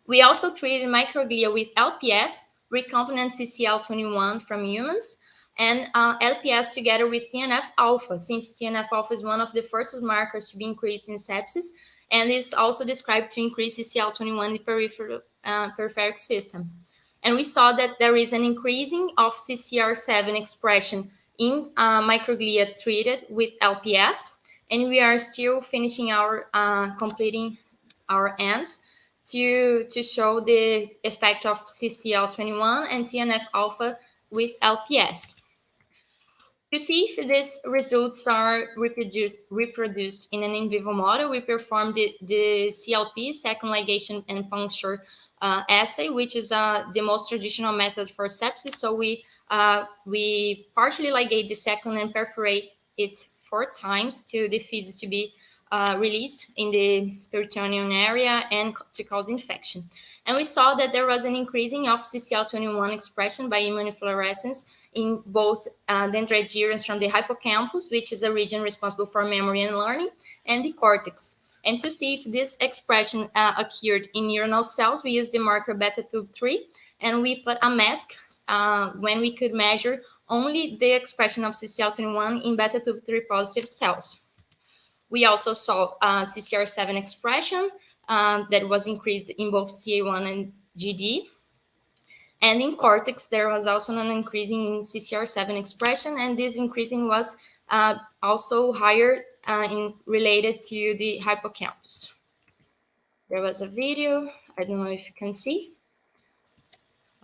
We also treated microglia with LPS, recombinant CCL21 from humans, and LPS together with TNF-alpha, since TNF-alpha is one of the first markers to be increased in sepsis, and is also described to increase CCL21 in the peripheric system. And we saw that there is an increasing of CCR7 expression in microglia treated with LPS, and we are still finishing our completing our ends to show the effect of CCL21 and TNF-alpha with LPS. To see if these results are reproduced in an in vivo model, we performed the CLP, second ligation and puncture assay, which is the most traditional method for sepsis. So we partially ligate the second and perforate it 4 times to the feces to be released in the peritoneum area and to cause infection. And we saw that there was an increasing of CCL21 expression by immunofluorescence in both dendrite neurons from the hippocampus, which is a region responsible for memory and learning, and the cortex. And to see if this expression occurred in neuronal cells, we used the marker beta-2-3, and we put a mask when we could measure only the expression of CCL21 in beta-2-3 positive cells. We also saw CCR7 expression that was increased in both CA1 and GD. And in cortex, there was also an increasing in CCR7 expression, and this increasing was also higher related to the hippocampus. There was a video, I don't know if you can see.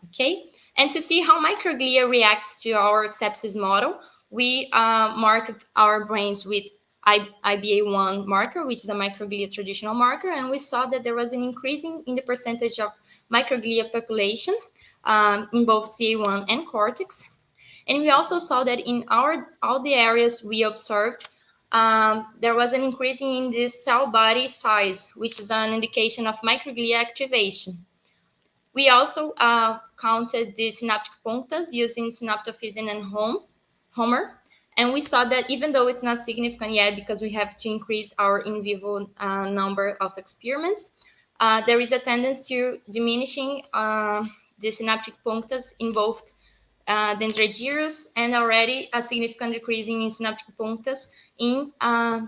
Okay, and to see how microglia reacts to our sepsis model, we marked our brains with IBA1 marker, which is a microglia traditional marker, and we saw that there was an increasing in the percentage of microglia population in both CA1 and cortex. And we also saw that in all the areas we observed, there was an increasing in the cell body size, which is an indication of microglia activation. We also counted the synaptic punctas using synaptophysin and Homer. And we saw that even though it's not significant yet, because we have to increase our in vivo number of experiments, there is a tendency to diminishing the synaptic punctas in both dendrite gyrus, and already a significant decreasing in synaptic punctas in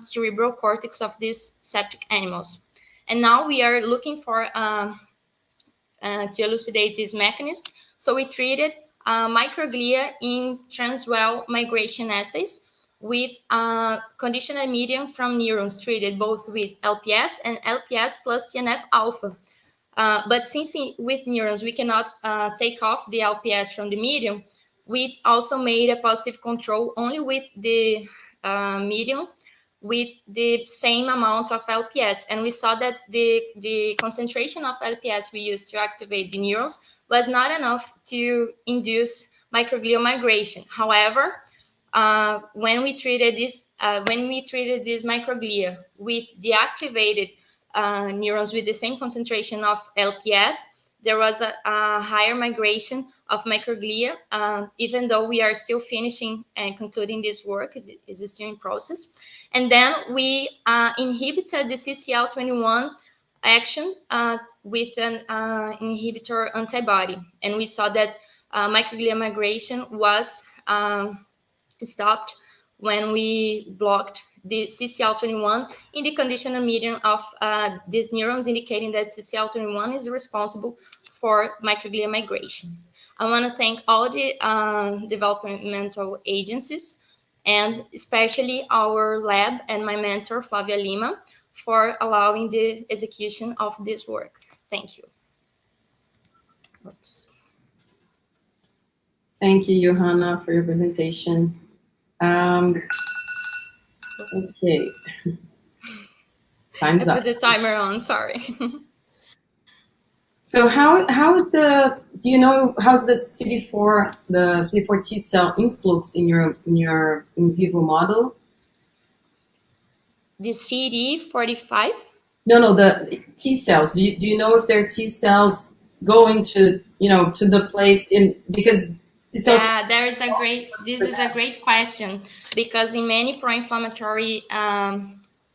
cerebral cortex of these septic animals. And now we are looking for to elucidate this mechanism. So we treated microglia in transwell migration assays with conditional medium from neurons treated both with LPS and LPS plus TNF-alpha. But since with neurons we cannot take off the LPS from the medium, we also made a positive control only with the medium with the same amount of LPS. And we saw that the concentration of LPS we used to activate the neurons was not enough to induce microglial migration. However, when we treated this microglia with deactivated neurons with the same concentration of LPS, there was a higher migration of microglia, even though we are still finishing and concluding this work, is still in process. And then we inhibited the CCL21 action with an inhibitor antibody, and we saw that microglia migration was stopped when we blocked the CCL21 in the conditional medium of these neurons, indicating that CCL21 is responsible for microglia migration. I want to thank all the developmental agencies, and especially our lab and my mentor, Flavia Lima, for allowing the execution of this work. Thank you. Oops. Thank you, Iohana, for your presentation. Okay. Time's up. I put the timer on, sorry. So how's the CD4 T cell influx in your in vivo model? The CD45? No, the T cells. Do you know if there are T cells going to to the place because This is a great question, because in many pro-inflammatory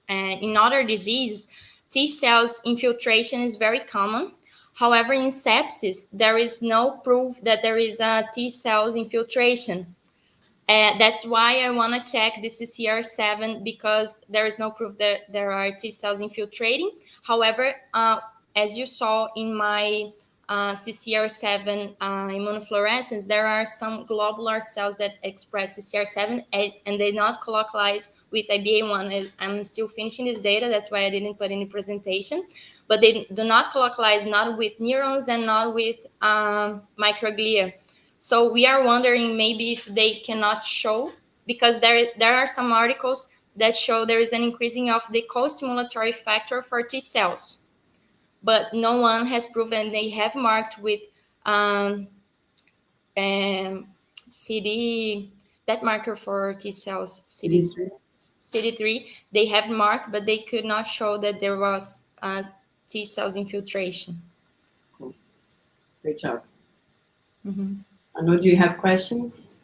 in other diseases, T cells infiltration is very common. However, in sepsis, there is no proof that there is a T cells infiltration. That's why I want to check the CCR7, because there is no proof that there are T cells infiltrating. However, as you saw in my CCR7 immunofluorescence, there are some globular cells that express CCR7 and they not colocalize with IBA1. I'm still finishing this data, that's why I didn't put in the presentation, but they do not colocalize, not with neurons and not with microglia. So we are wondering maybe if they cannot show, because there are some articles that show there is an increasing of the co-stimulatory factor for T cells, but no one has proven. They have marked with CD, that marker for T cells, CD3. They have marked, but they could not show that there was T cells infiltration. Cool. Great job. Mm-hmm. I know, do you have questions?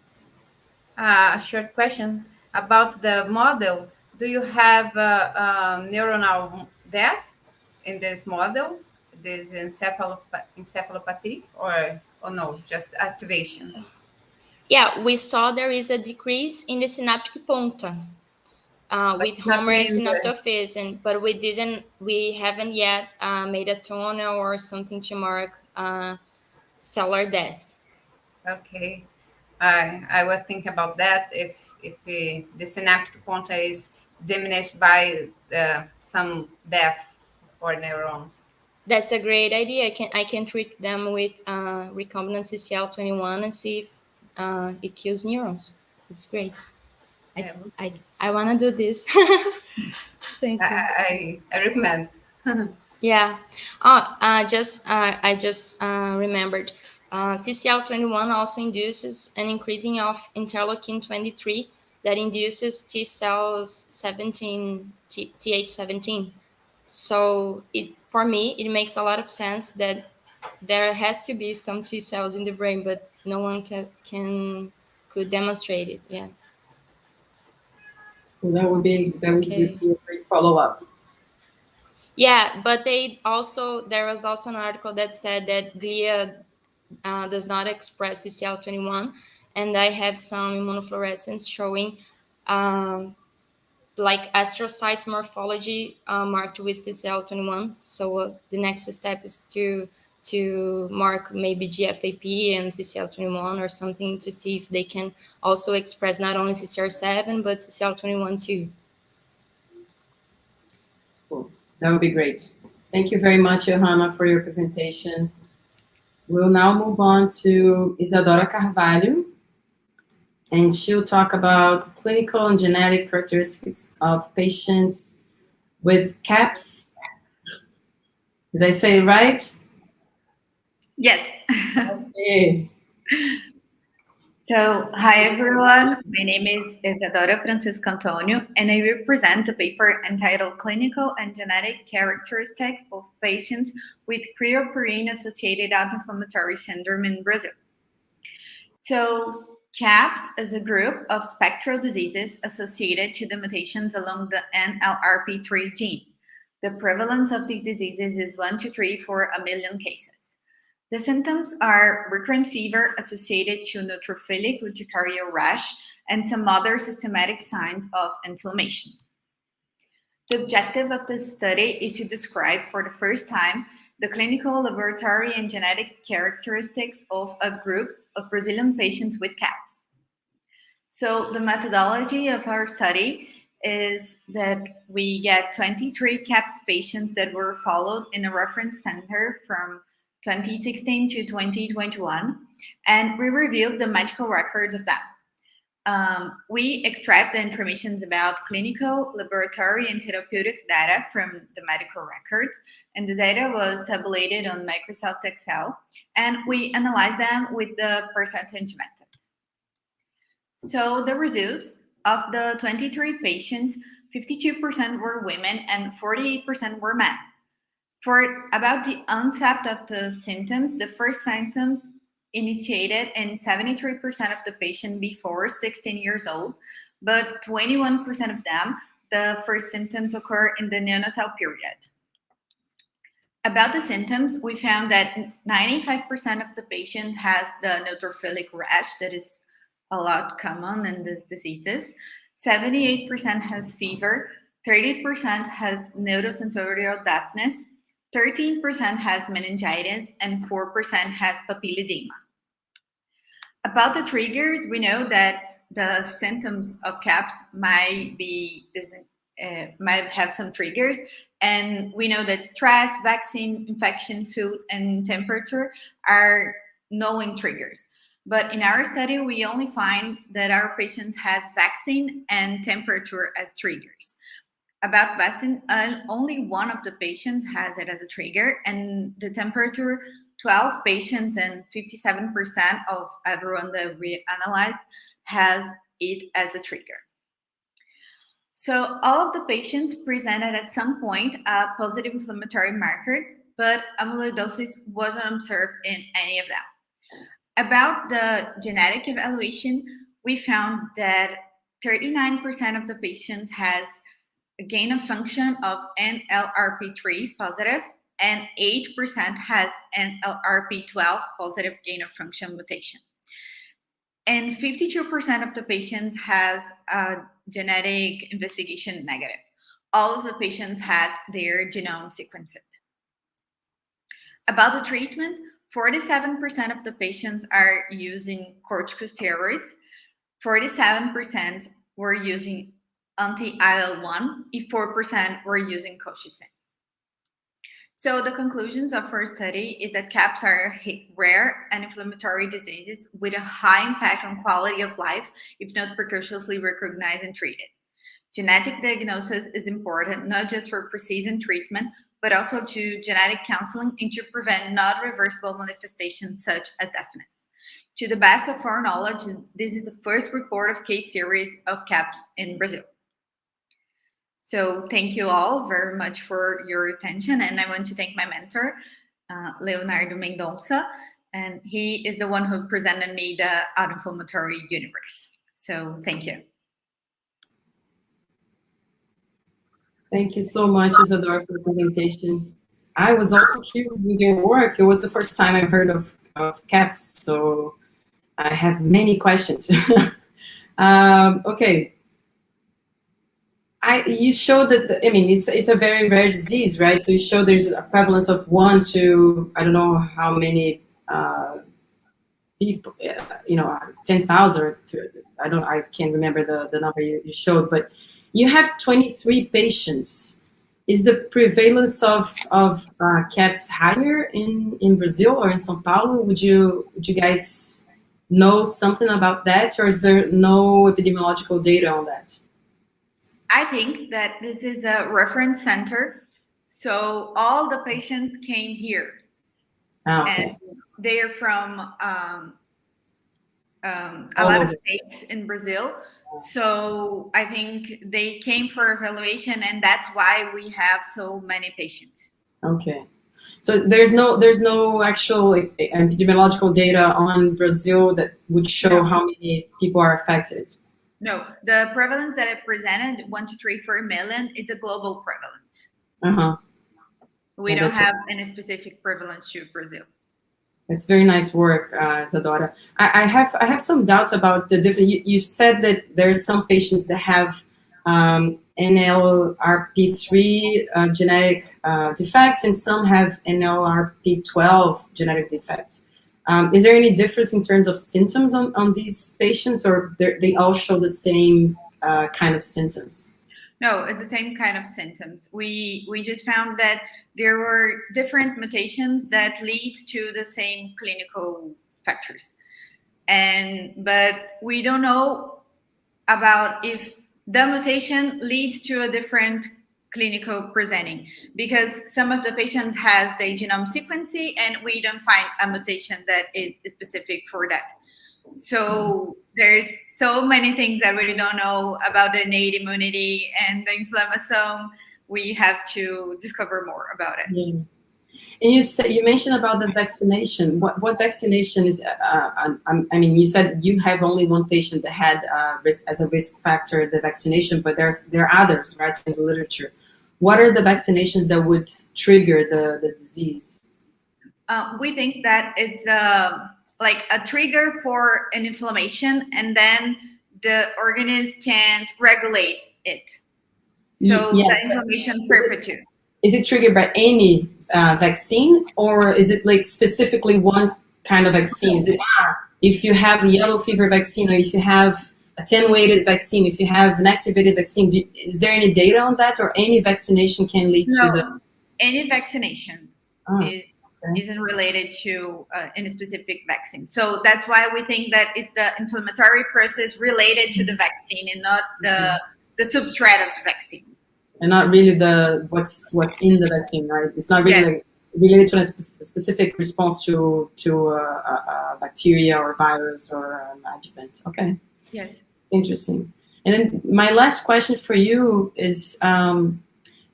A short question about the model. Do you have neuronal death in this model, this encephalopathy, or no, just activation? Yeah, we saw there is a decrease in the synaptic ponta with Homer synaptophysin, but we haven't yet made a tunnel or something to mark cellular death. Okay, I will think about that if the synaptic ponta is diminished by some death for neurons. That's a great idea. I can treat them with recombinant CCL21 and see if it kills neurons. It's great. I want to do this. Thank you. I recommend. Yeah. I just remembered. CCL21 also induces an increasing of interleukin 23 that induces T cells 17, TH17. So for me, it makes a lot of sense that there has to be some T cells in the brain, but no one could demonstrate it. Yeah. Well, that would be a great follow-up. Yeah, but there was also an article that said that glia does not express CCL21, and I have some immunofluorescence showing like astrocytes morphology marked with CCL21. So the next step is to mark maybe GFAP and CCL21 or something to see if they can also express not only CCR7 but CCL21 too. Cool. That would be great. Thank you very much, Iohana, for your presentation. We'll now move on to Isadora Carvalho, and she'll talk about clinical and genetic characteristics of patients with CAPS. Did I say it right? Yes. Okay. So, hi everyone. My name is Isadora Francisco Antonio, and I represent the paper entitled Clinical and Genetic Characteristics of Patients with Cryopyrin-Associated Autoinflammatory Syndrome in Brazil. So, CAPS is a group of spectral diseases associated to the mutations along the NLRP3 gene. The prevalence of these diseases is 1 to 3 for a million cases. The symptoms are recurrent fever associated to neutrophilic urticarial rash and some other systematic signs of inflammation. The objective of this study is to describe for the first time the clinical, laboratory, and genetic characteristics of a group of Brazilian patients with CAPS. So the methodology of our study is that we get 23 CAPS patients that were followed in a reference center from 2016 to 2021, and we reviewed the medical records of them. We extract the information about clinical, laboratory, and therapeutic data from the medical records, and the data was tabulated on Microsoft Excel, and we analyzed them with the percentage method. So the results of the 23 patients, 52% were women and 48% were men. For about the onset of the symptoms, the first symptoms initiated in 73% of the patients before 16 years old, but 21% of them, the first symptoms occur in the neonatal period. About the symptoms, we found that 95% of the patient has the neutrophilic rash that is a lot common in these diseases. 78% has fever, 30% has neurosensorial deafness, 13% has meningitis, and 4% has papilledema. About the triggers, we know that the symptoms of CAPS might have some triggers, and we know that stress, vaccine, infection, food, and temperature are known triggers. But in our study, we only find that our patients has vaccine and temperature as triggers. About vaccine, only one of the patients has it as a trigger, and the temperature, 12 patients and 57% of everyone that we analyzed has it as a trigger. So all of the patients presented at some point positive inflammatory markers, but amyloidosis wasn't observed in any of them. About the genetic evaluation, we found that 39% of the patients has a gain of function of NLRP3 positive, and 8% has NLRP12 positive gain of function mutation. And 52% of the patients has a genetic investigation negative. All of the patients had their genome sequenced. About the treatment, 47% of the patients are using corticosteroids, 47% were using anti-IL-1, and 4% were using colchicine. So the conclusions of our study is that CAPS are rare and inflammatory diseases with a high impact on quality of life if not precociously recognized and treated. Genetic diagnosis is important not just for precision treatment, but also to genetic counseling and to prevent non-reversible manifestations such as deafness. To the best of our knowledge, this is the first report of case series of CAPS in Brazil. So thank you all very much for your attention, and I want to thank my mentor, Leonardo Mendonça, and he is the one who presented me the autoinflammatory universe. So thank you. Thank you so much, Isadora, for the presentation. I was also curious with your work. It was the first time I heard of CAPS, so I have many questions. Okay. You showed that, it's a very rare disease, right? So you show there's a prevalence of 1 to, I don't know how many people, 10,000, or I can't remember the number you showed, but you have 23 patients. Is the prevalence of CAPS higher in Brazil or in São Paulo? Would you guys know something about that, or is there no epidemiological data on that? I think that this is a reference center, so all the patients came here. Okay. they are from a lot of states in Brazil. So I think they came for evaluation, and that's why we have so many patients. Okay. So there's no actual epidemiological data on Brazil that would show how many people are affected. No, the prevalence that I presented, 1 to 3 per million, is a global prevalence. We don't have any specific prevalence to Brazil. It's very nice work, Isadora. I have some doubts about the different. You said that there's some patients that have NLRP3 genetic defect, and some have NLRP12 genetic defect. Is there any difference in terms of symptoms on these patients, or they all show the same kind of symptoms? No, it's the same kind of symptoms. We just found that there were different mutations that lead to the same clinical factors. But we don't know about if the mutation leads to a different clinical presenting, because some of the patients has the genome sequencing and we don't find a mutation that is specific for that. So there's so many things that we don't know about the innate immunity and the inflammation. We have to discover more about it. Yeah. And you mentioned about the vaccination. What vaccination is? I mean, you said you have only one patient that had as a risk factor the vaccination, but there are others, right, in the literature. What are the vaccinations that would trigger the disease? We think that it's like a trigger for an inflammation, and then the organism can't regulate it. So the inflammation perpetuates. Is it triggered by any vaccine, or is it like specifically one kind of vaccine? Is it, if you have a yellow fever vaccine, or if you have attenuated vaccine, if you have an activated vaccine, is there any data on that, or any vaccination can lead to the... Any vaccination isn't related to any specific vaccine. So that's why we think that it's the inflammatory process related to the vaccine and not the substrate of the vaccine. And not really what's in the vaccine, right? It's not really related to a specific response to a bacteria or virus or an adjuvant. Okay. Yes. Interesting. And then my last question for you is,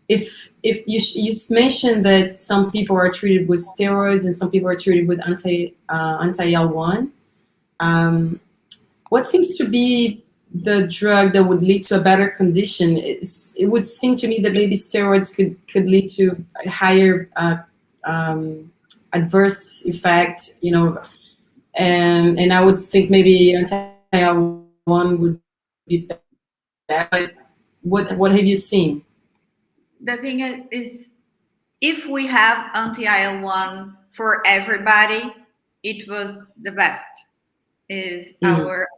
if you mentioned that some people are treated with steroids and some people are treated with anti-IL-1, what seems to be the drug that would lead to a better condition? It would seem to me that maybe steroids could lead to a higher adverse effect, you know, and I would think maybe anti-IL-1 would be better. But what have you seen? The thing is, if we have anti-IL-1 for everybody, it was the best, is our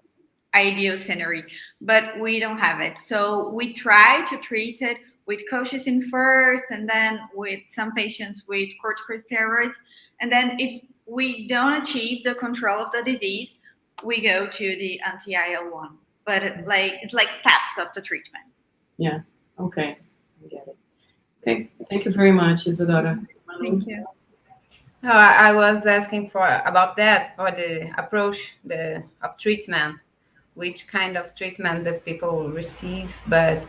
ideal scenario, but we don't have it. So we try to treat it with colchicine first, and then with some patients with corticosteroids. And then if we don't achieve the control of the disease, we go to the anti-IL-1. But it's like steps of the treatment. Yeah. Okay. I get it. Okay. Thank you very much, Isadora. Thank you. No, I was asking about that, for the approach of treatment, which kind of treatment that people receive, but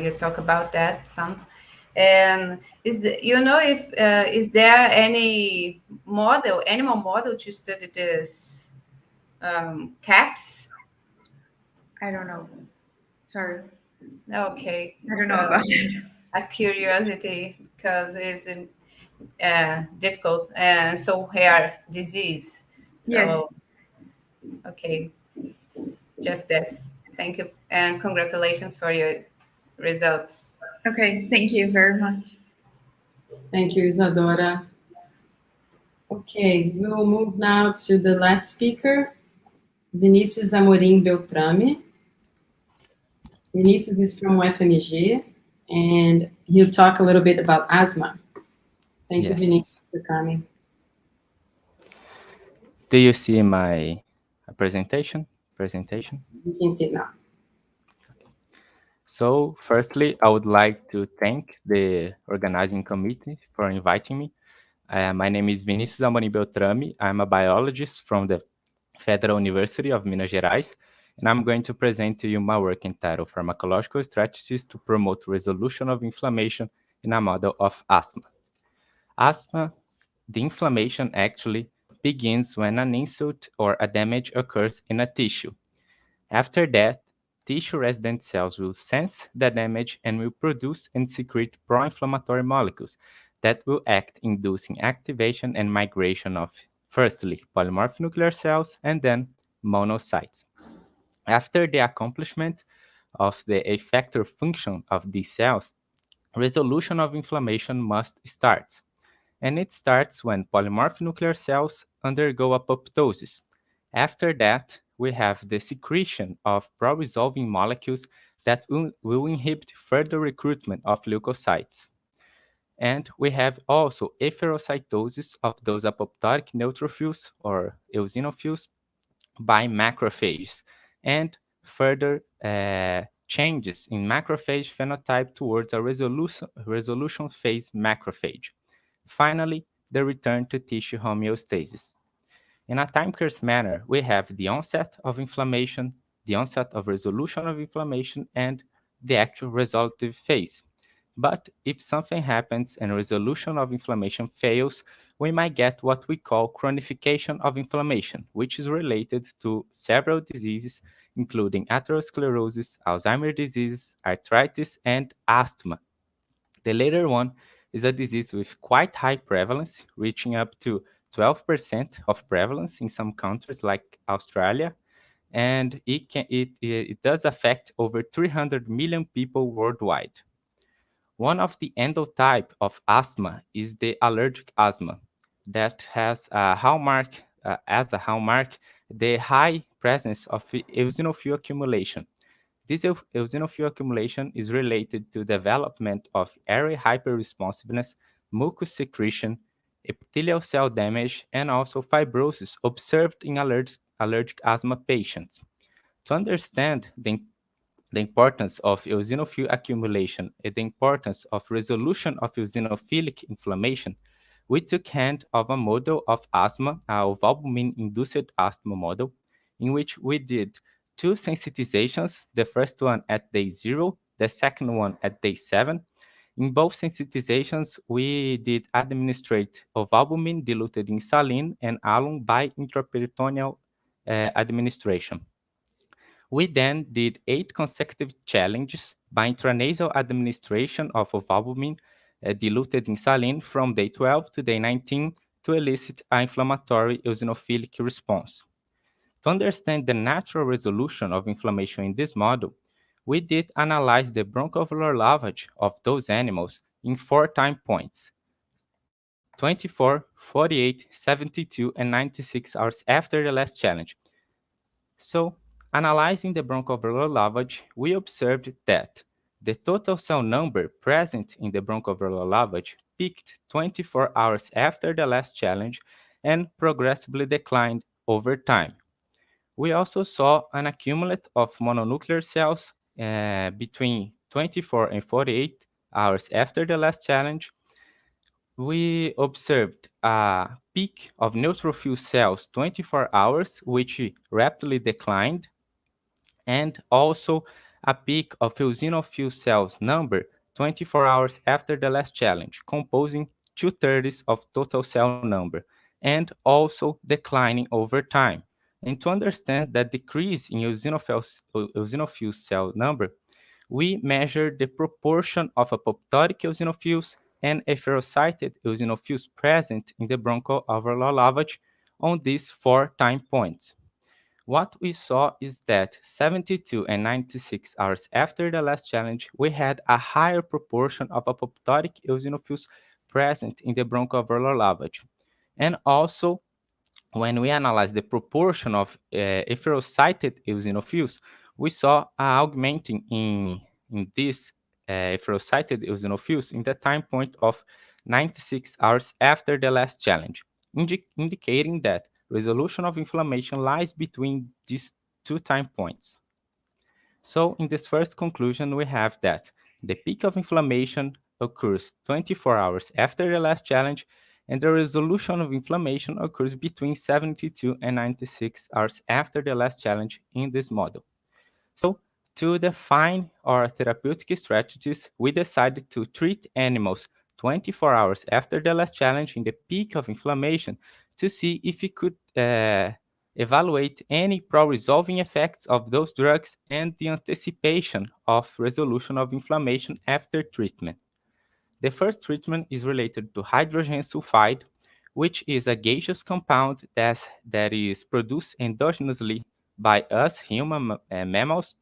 you talk about that some. And is there any animal model to study this CAPS? I don't know. Sorry. Okay. I don't know about it. A curiosity, because it's difficult and so rare disease. So, yes. Okay. It's just this. Thank you and congratulations for your results. Okay, thank you very much. Thank you, Isadora. Okay, we will move now to the last speaker, Vinícius Amorim Beltrami. Vinícius is from UFMG, and he'll talk a little bit about asthma. Thank you, Vinícius, for coming. Do you see my presentation? You can see it now. So, firstly, I would like to thank the organizing committee for inviting me. My name is Vinícius Amorim Beltrami. I'm a biologist from the Federal University of Minas Gerais, and I'm going to present to you my work entitled Pharmacological Strategies to Promote Resolution of Inflammation in a Model of Asthma. Asthma, the inflammation actually begins when an insult or a damage occurs in a tissue. After that, tissue-resident cells will sense the damage and will produce and secrete pro-inflammatory molecules that will act inducing activation and migration of, firstly, polymorphic nuclear cells and then monocytes. After the accomplishment of the effector function of these cells, resolution of inflammation must start. And it starts when polymorphic nuclear cells undergo apoptosis. After that, we have the secretion of pro-resolving molecules that will inhibit further recruitment of leukocytes. And we have also efferocytosis of those apoptotic neutrophils or eosinophils by macrophages, and further changes in macrophage phenotype towards a resolution phase macrophage. Finally, the return to tissue homeostasis. In a time course manner, we have the onset of inflammation, the onset of resolution of inflammation, and the actual resolutive phase. But if something happens and resolution of inflammation fails, we might get what we call chronification of inflammation, which is related to several diseases, including atherosclerosis, Alzheimer's disease, arthritis, and asthma. The later one is a disease with quite high prevalence, reaching up to 12% of prevalence in some countries like Australia, and it does affect over 300 million people worldwide. One of the endotype of asthma is the allergic asthma that has a hallmark, the high presence of eosinophil accumulation. This eosinophil accumulation is related to development of airway hyperresponsiveness, mucus secretion, epithelial cell damage, and also fibrosis observed in allergic asthma patients. To understand the importance of eosinophil accumulation and the importance of resolution of eosinophilic inflammation, we took hand of a model of asthma, a ovalbumin-induced asthma model, in which we did two sensitizations, the first one at day 0, the second one at day 7. In both sensitizations, we did administrate ovalbumin diluted in saline and alum by intraperitoneal administration. We then did 8 consecutive challenges by intranasal administration of ovalbumin diluted in saline from day 12 to day 19 to elicit an inflammatory eosinophilic response. To understand the natural resolution of inflammation in this model, we did analyze the bronchoalveolar lavage of those animals in 4 time points: 24, 48, 72, and 96 hours after the last challenge. So, analyzing the bronchoalveolar lavage, we observed that the total cell number present in the bronchoalveolar lavage peaked 24 hours after the last challenge and progressively declined over time. We also saw an accumulate of mononuclear cells between 24 and 48 hours after the last challenge. We observed a peak of neutrophil cells 24 hours, which rapidly declined, and also a peak of eosinophil cells number 24 hours after the last challenge, composing 2/3 of total cell number, and also declining over time. And to understand that decrease in eosinophil cell number, we measure the proportion of apoptotic eosinophils and efferocyted eosinophils present in the bronchoalveolar lavage on these 4 time points. What we saw is that 72 and 96 hours after the last challenge, we had a higher proportion of apoptotic eosinophils present in the bronchoalveolar lavage. And also, when we analyzed the proportion of efferocyted eosinophils, we saw augmenting in these efferocyted eosinophils in the time point of 96 hours after the last challenge, indicating that resolution of inflammation lies between these 2 time points. So in this first conclusion, we have that the peak of inflammation occurs 24 hours after the last challenge, and the resolution of inflammation occurs between 72 and 96 hours after the last challenge in this model. So, to define our therapeutic strategies, we decided to treat animals 24 hours after the last challenge in the peak of inflammation to see if we could evaluate any pro-resolving effects of those drugs and the anticipation of resolution of inflammation after treatment. The first treatment is related to hydrogen sulfide, which is a gaseous compound that is produced endogenously by us human mammals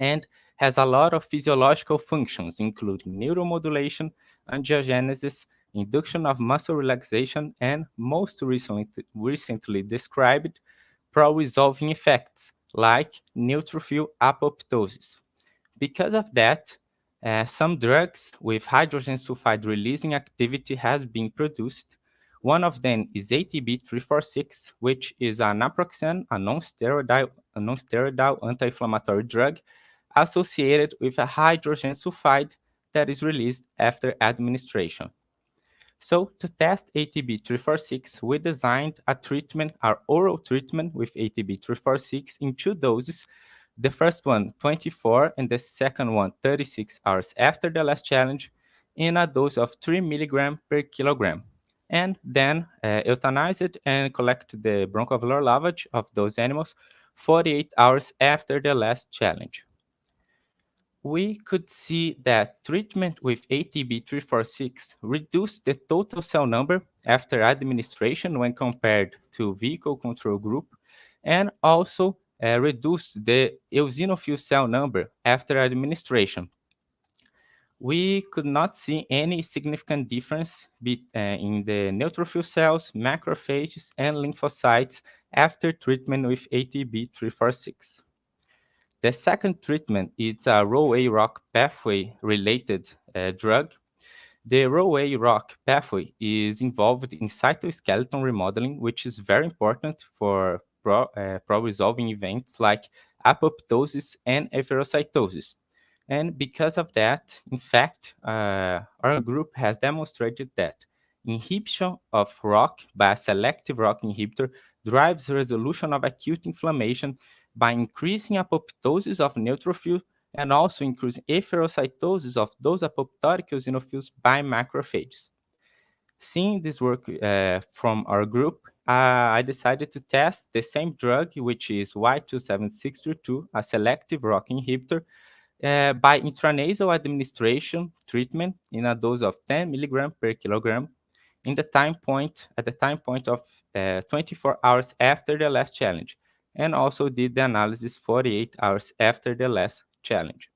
and has a lot of physiological functions, including neuromodulation, angiogenesis, induction of muscle relaxation, and most recently described pro-resolving effects like neutrophil apoptosis. Because of that, some drugs with hydrogen sulfide releasing activity has been produced. One of them is ATB346, which is a naproxen, a non-steroidal anti-inflammatory drug associated with a hydrogen sulfide that is released after administration. So to test ATB346, we designed a treatment, our oral treatment with ATB346 in 2 doses. The first one, 24, and the second one, 36 hours after the last challenge, in a dose of 3 milligrams per kilogram. And then euthanized and collected the bronchoalveolar lavage of those animals 48 hours after the last challenge. We could see that treatment with ATB346 reduced the total cell number after administration when compared to vehicle control group, and also reduced the eosinophil cell number after administration. We could not see any significant difference in the neutrophil cells, macrophages, and lymphocytes after treatment with ATB346. The second treatment is a ROA-ROCK pathway-related drug. The ROA-ROCK pathway is involved in cytoskeleton remodeling, which is very important for pro-resolving events like apoptosis and efferocytosis. And because of that, in fact, our group has demonstrated that inhibition of ROCK by a selective ROCK inhibitor drives resolution of acute inflammation by increasing apoptosis of neutrophil and also increasing efferocytosis of those apoptotic eosinophils by macrophages. Seeing this work from our group, I decided to test the same drug, which is Y27632, a selective ROCK inhibitor, by intranasal administration treatment in a dose of 10 milligrams per kilogram at the time point of 24 hours after the last challenge, and also did the analysis 48 hours after the last challenge.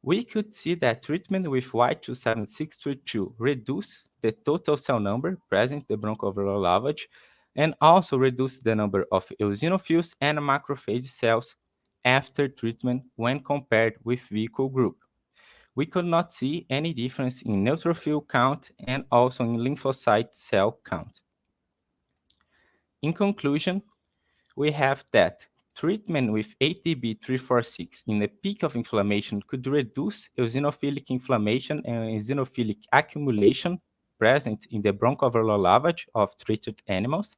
We could see that treatment with Y27632 reduced the total cell number present in the bronchoalveolar lavage and also reduced the number of eosinophils and macrophage cells after treatment when compared with vehicle group. We could not see any difference in neutrophil count and also in lymphocyte cell count. In conclusion, we have that treatment with ATB346 in the peak of inflammation could reduce eosinophilic inflammation and eosinophilic accumulation present in the bronchoalveolar lavage of treated animals,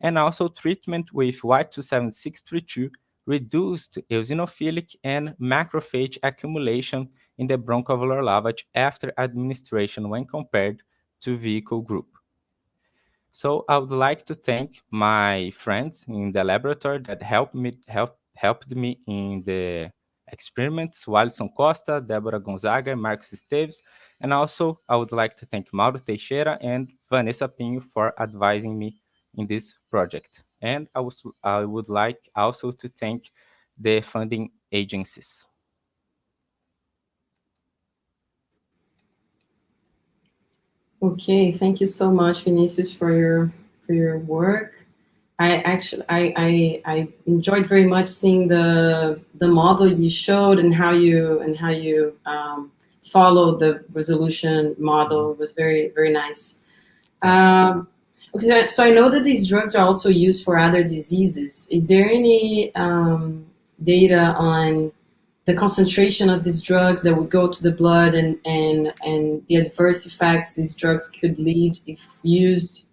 and also treatment with Y27632 reduced eosinophilic and macrophage accumulation in the bronchoalveolar lavage after administration when compared to vehicle group. So I would like to thank my friends in the laboratory that helped me in the experiments, Walisson Costa, Débora Gonzaga, Marcos Esteves, and also I would like to thank Mauro Teixeira and Vanessa Pinho for advising me in this project. And I would like also to thank the funding agencies. Okay, thank you so much, Vinícius, for your work. I enjoyed very much seeing the model you showed and how you followed the resolution model. It was very nice. Okay, so I know that these drugs are also used for other diseases. Is there any data on the concentration of these drugs that would go to the blood and the adverse effects these drugs could lead if used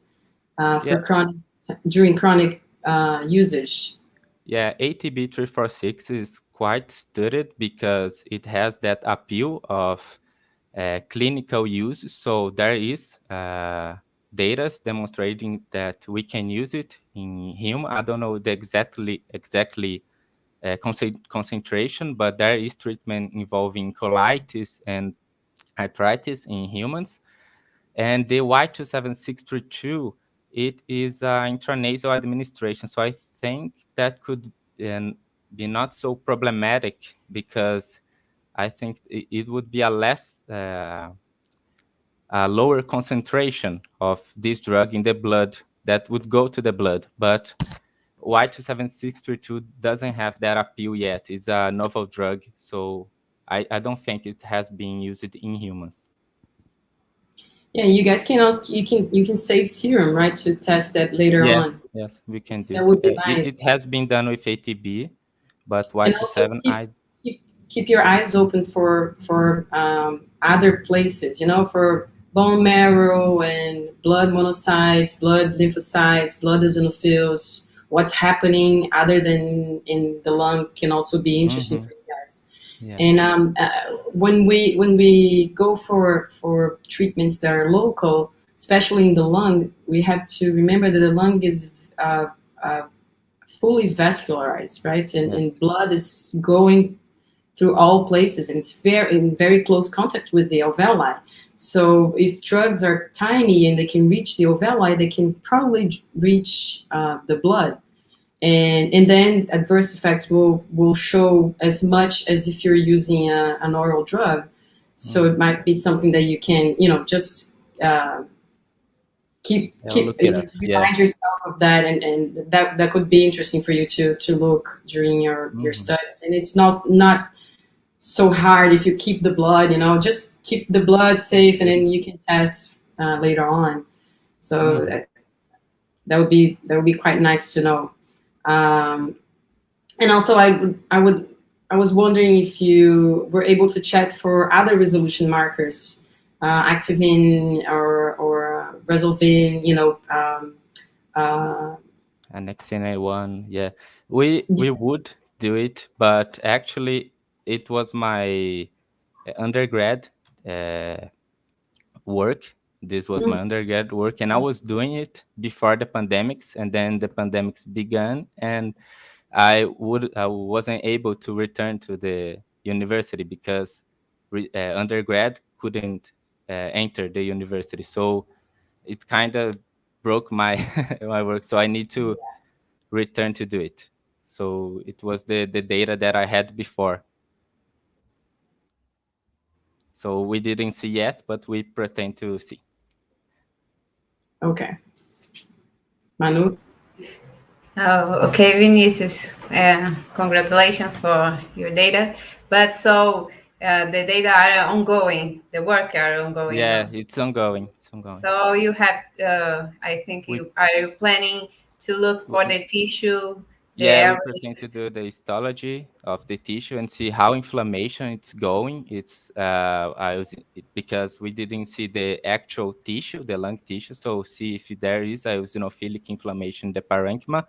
during chronic usage. Yeah, ATB346 is quite studied because it has that appeal of clinical use. So there is data demonstrating that we can use it in human. I don't know the exactly concentration, but there is treatment involving colitis and arthritis in humans. And the Y27632, it is intranasal administration. So I think that could be not so problematic because I think it would be a lower concentration of this drug in the blood that would go to the blood. But Y27632 doesn't have that appeal yet. It's a novel drug, so I don't think it has been used in humans. Yeah, you guys can also you can save serum, right, to test that later on. Yes, we can do. That would be nice. It has been done with ATB, but Y27 keep your eyes open for other places, for bone marrow and blood monocytes, blood lymphocytes, blood eosinophils. What's happening other than in the lung can also be interesting for you guys. Yeah. And when we go for treatments that are local, especially in the lung, we have to remember that the lung is fully vascularized, right? And blood is going through all places, and it's in very close contact with the alveoli. So if drugs are tiny and they can reach the alveoli, they can probably reach the blood. And then adverse effects will show as much as if you're using an oral drug. So it might be something that you can, just remind yourself of that, and that could be interesting for you to look during your studies. And it's not so hard if you keep the blood, just keep the blood safe, and then you can test later on. So that would be quite nice to know. And also, I was wondering if you were able to check for other resolution markers, activin or resolvin, annexin A1. Yeah, we would do it, but actually, it was my undergrad work. This was my undergrad work, and I was doing it before the pandemics, and then the pandemics began, and I wasn't able to return to the university because undergrad couldn't enter the university. So it kind of broke my my work. So I need to return to do it. So it was the data that I had before. So we didn't see yet, but we pretend to see. Okay. Manu? Oh, okay, Vinícius. Congratulations for your data. But so the data are ongoing, the work are ongoing. Yeah, now. it's ongoing. So you have, I think you are planning to look for the tissue. Yeah, we pretend to do the histology of the tissue and see how inflammation it's going. It's because we didn't see the actual tissue, the lung tissue, so see if there is eosinophilic inflammation in the parenchyma.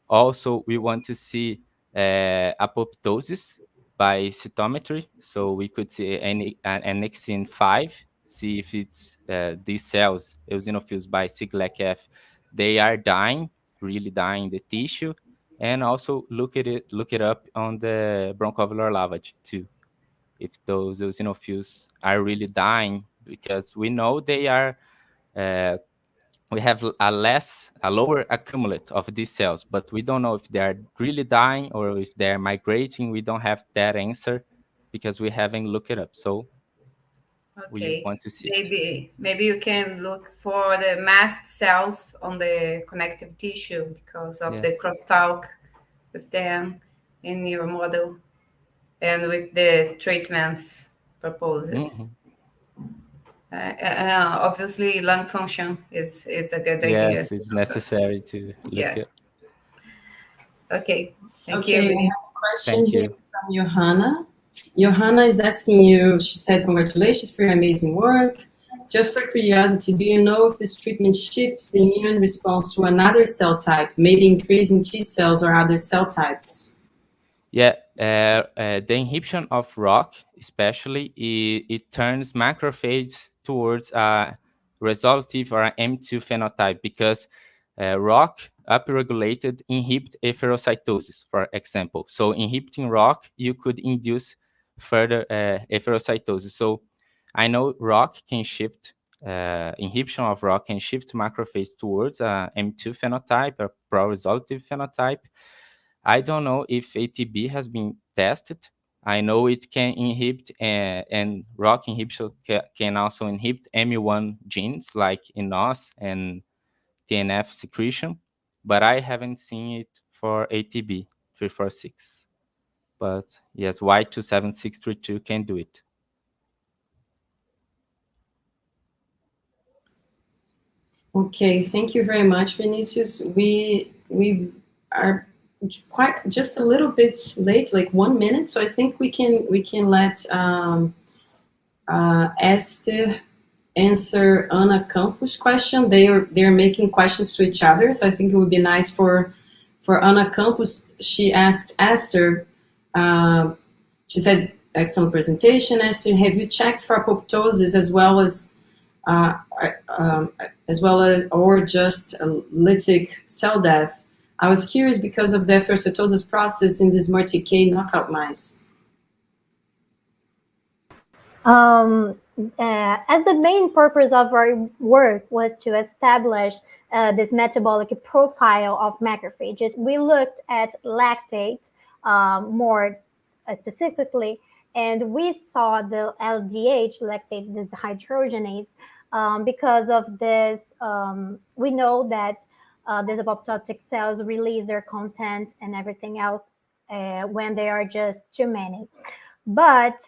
Also, we want to see apoptosis by cytometry, so we could see annexin 5, see if it's these cells, eosinophils by CGLEC-F, they are dying, really dying the tissue. And also look it up on the bronchoalveolar lavage too, if those eosinophils are really dying, because we know they are. We have a lower accumulate of these cells, but we don't know if they are really dying or if they are migrating. We don't have that answer because we haven't looked it up. So we want to see. Maybe you can look for the mast cells on the connective tissue because of the crosstalk with them in your model and with the treatments proposed. Obviously, lung function is a good idea. Yes, it's necessary to look at. Okay, thank you. I have a question here from Iohana. Iohana is asking you, she said, congratulations for your amazing work. Just for curiosity, do you know if this treatment shifts the immune response to another cell type, maybe increasing T cells or other cell types? Yeah, the inhibition of ROCK, especially, it turns macrophages towards a resolutive or an M2 phenotype, because ROCK upregulated inhibit efferocytosis, for example. So inhibiting ROCK, you could induce further efferocytosis. So I know ROCK can shift, inhibition of ROCK can shift macrophage towards a M2 phenotype, a pro-resolutive phenotype. I don't know if ATB has been tested. I know it can inhibit, and ROCK inhibition can also inhibit ME1 genes like ENOS and TNF secretion, but I haven't seen it for ATB 346. But yes, 𝗥27632 can do it. Okay, thank you very much, Vinícius. We are quite just a little bit late, like 1 minute, so I think we can let Ester answer Ana Campos' question. They're making questions to each other, so I think it would be nice for Ana Campos. She asked Ester, she said, excellent presentation, Ester. Have you checked for apoptosis as well as or just a lytic cell death? I was curious because of the efferocytosis process in these 𝗿𝗂 knockout mice. As the main purpose of our work was to establish this metabolic profile of macrophages, we looked at lactate more specifically, and we saw the LDH, lactate dehydrogenase, because of this. We know that these apoptotic cells release their content and everything else when they are just too many. But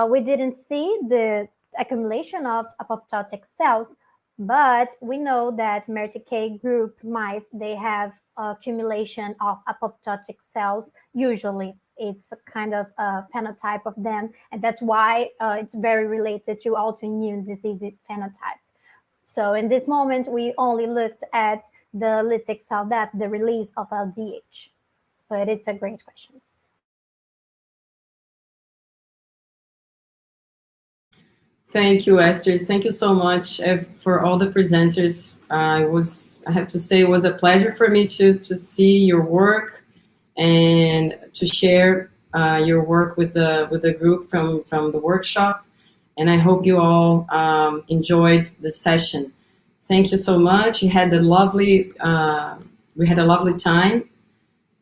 we didn't see the accumulation of apoptotic cells, but we know that 𝗿𝗂 group mice, they have accumulation of apoptotic cells. Usually it's a kind of phenotype of them, and that's why it's very related to autoimmune disease phenotype. So in this moment, we only looked at the lytic cell death, the release of LDH, but it's a great question. Thank you, Ester. Thank you so much for all the presenters. I have to say, it was a pleasure for me to see your work and to share your work with the group from the workshop. And I hope you all enjoyed the session. Thank you so much. We had a lovely time,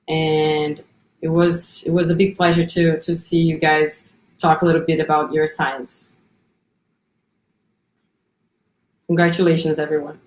and it was a big pleasure to see you guys talk a little bit about your science. Congratulations, everyone.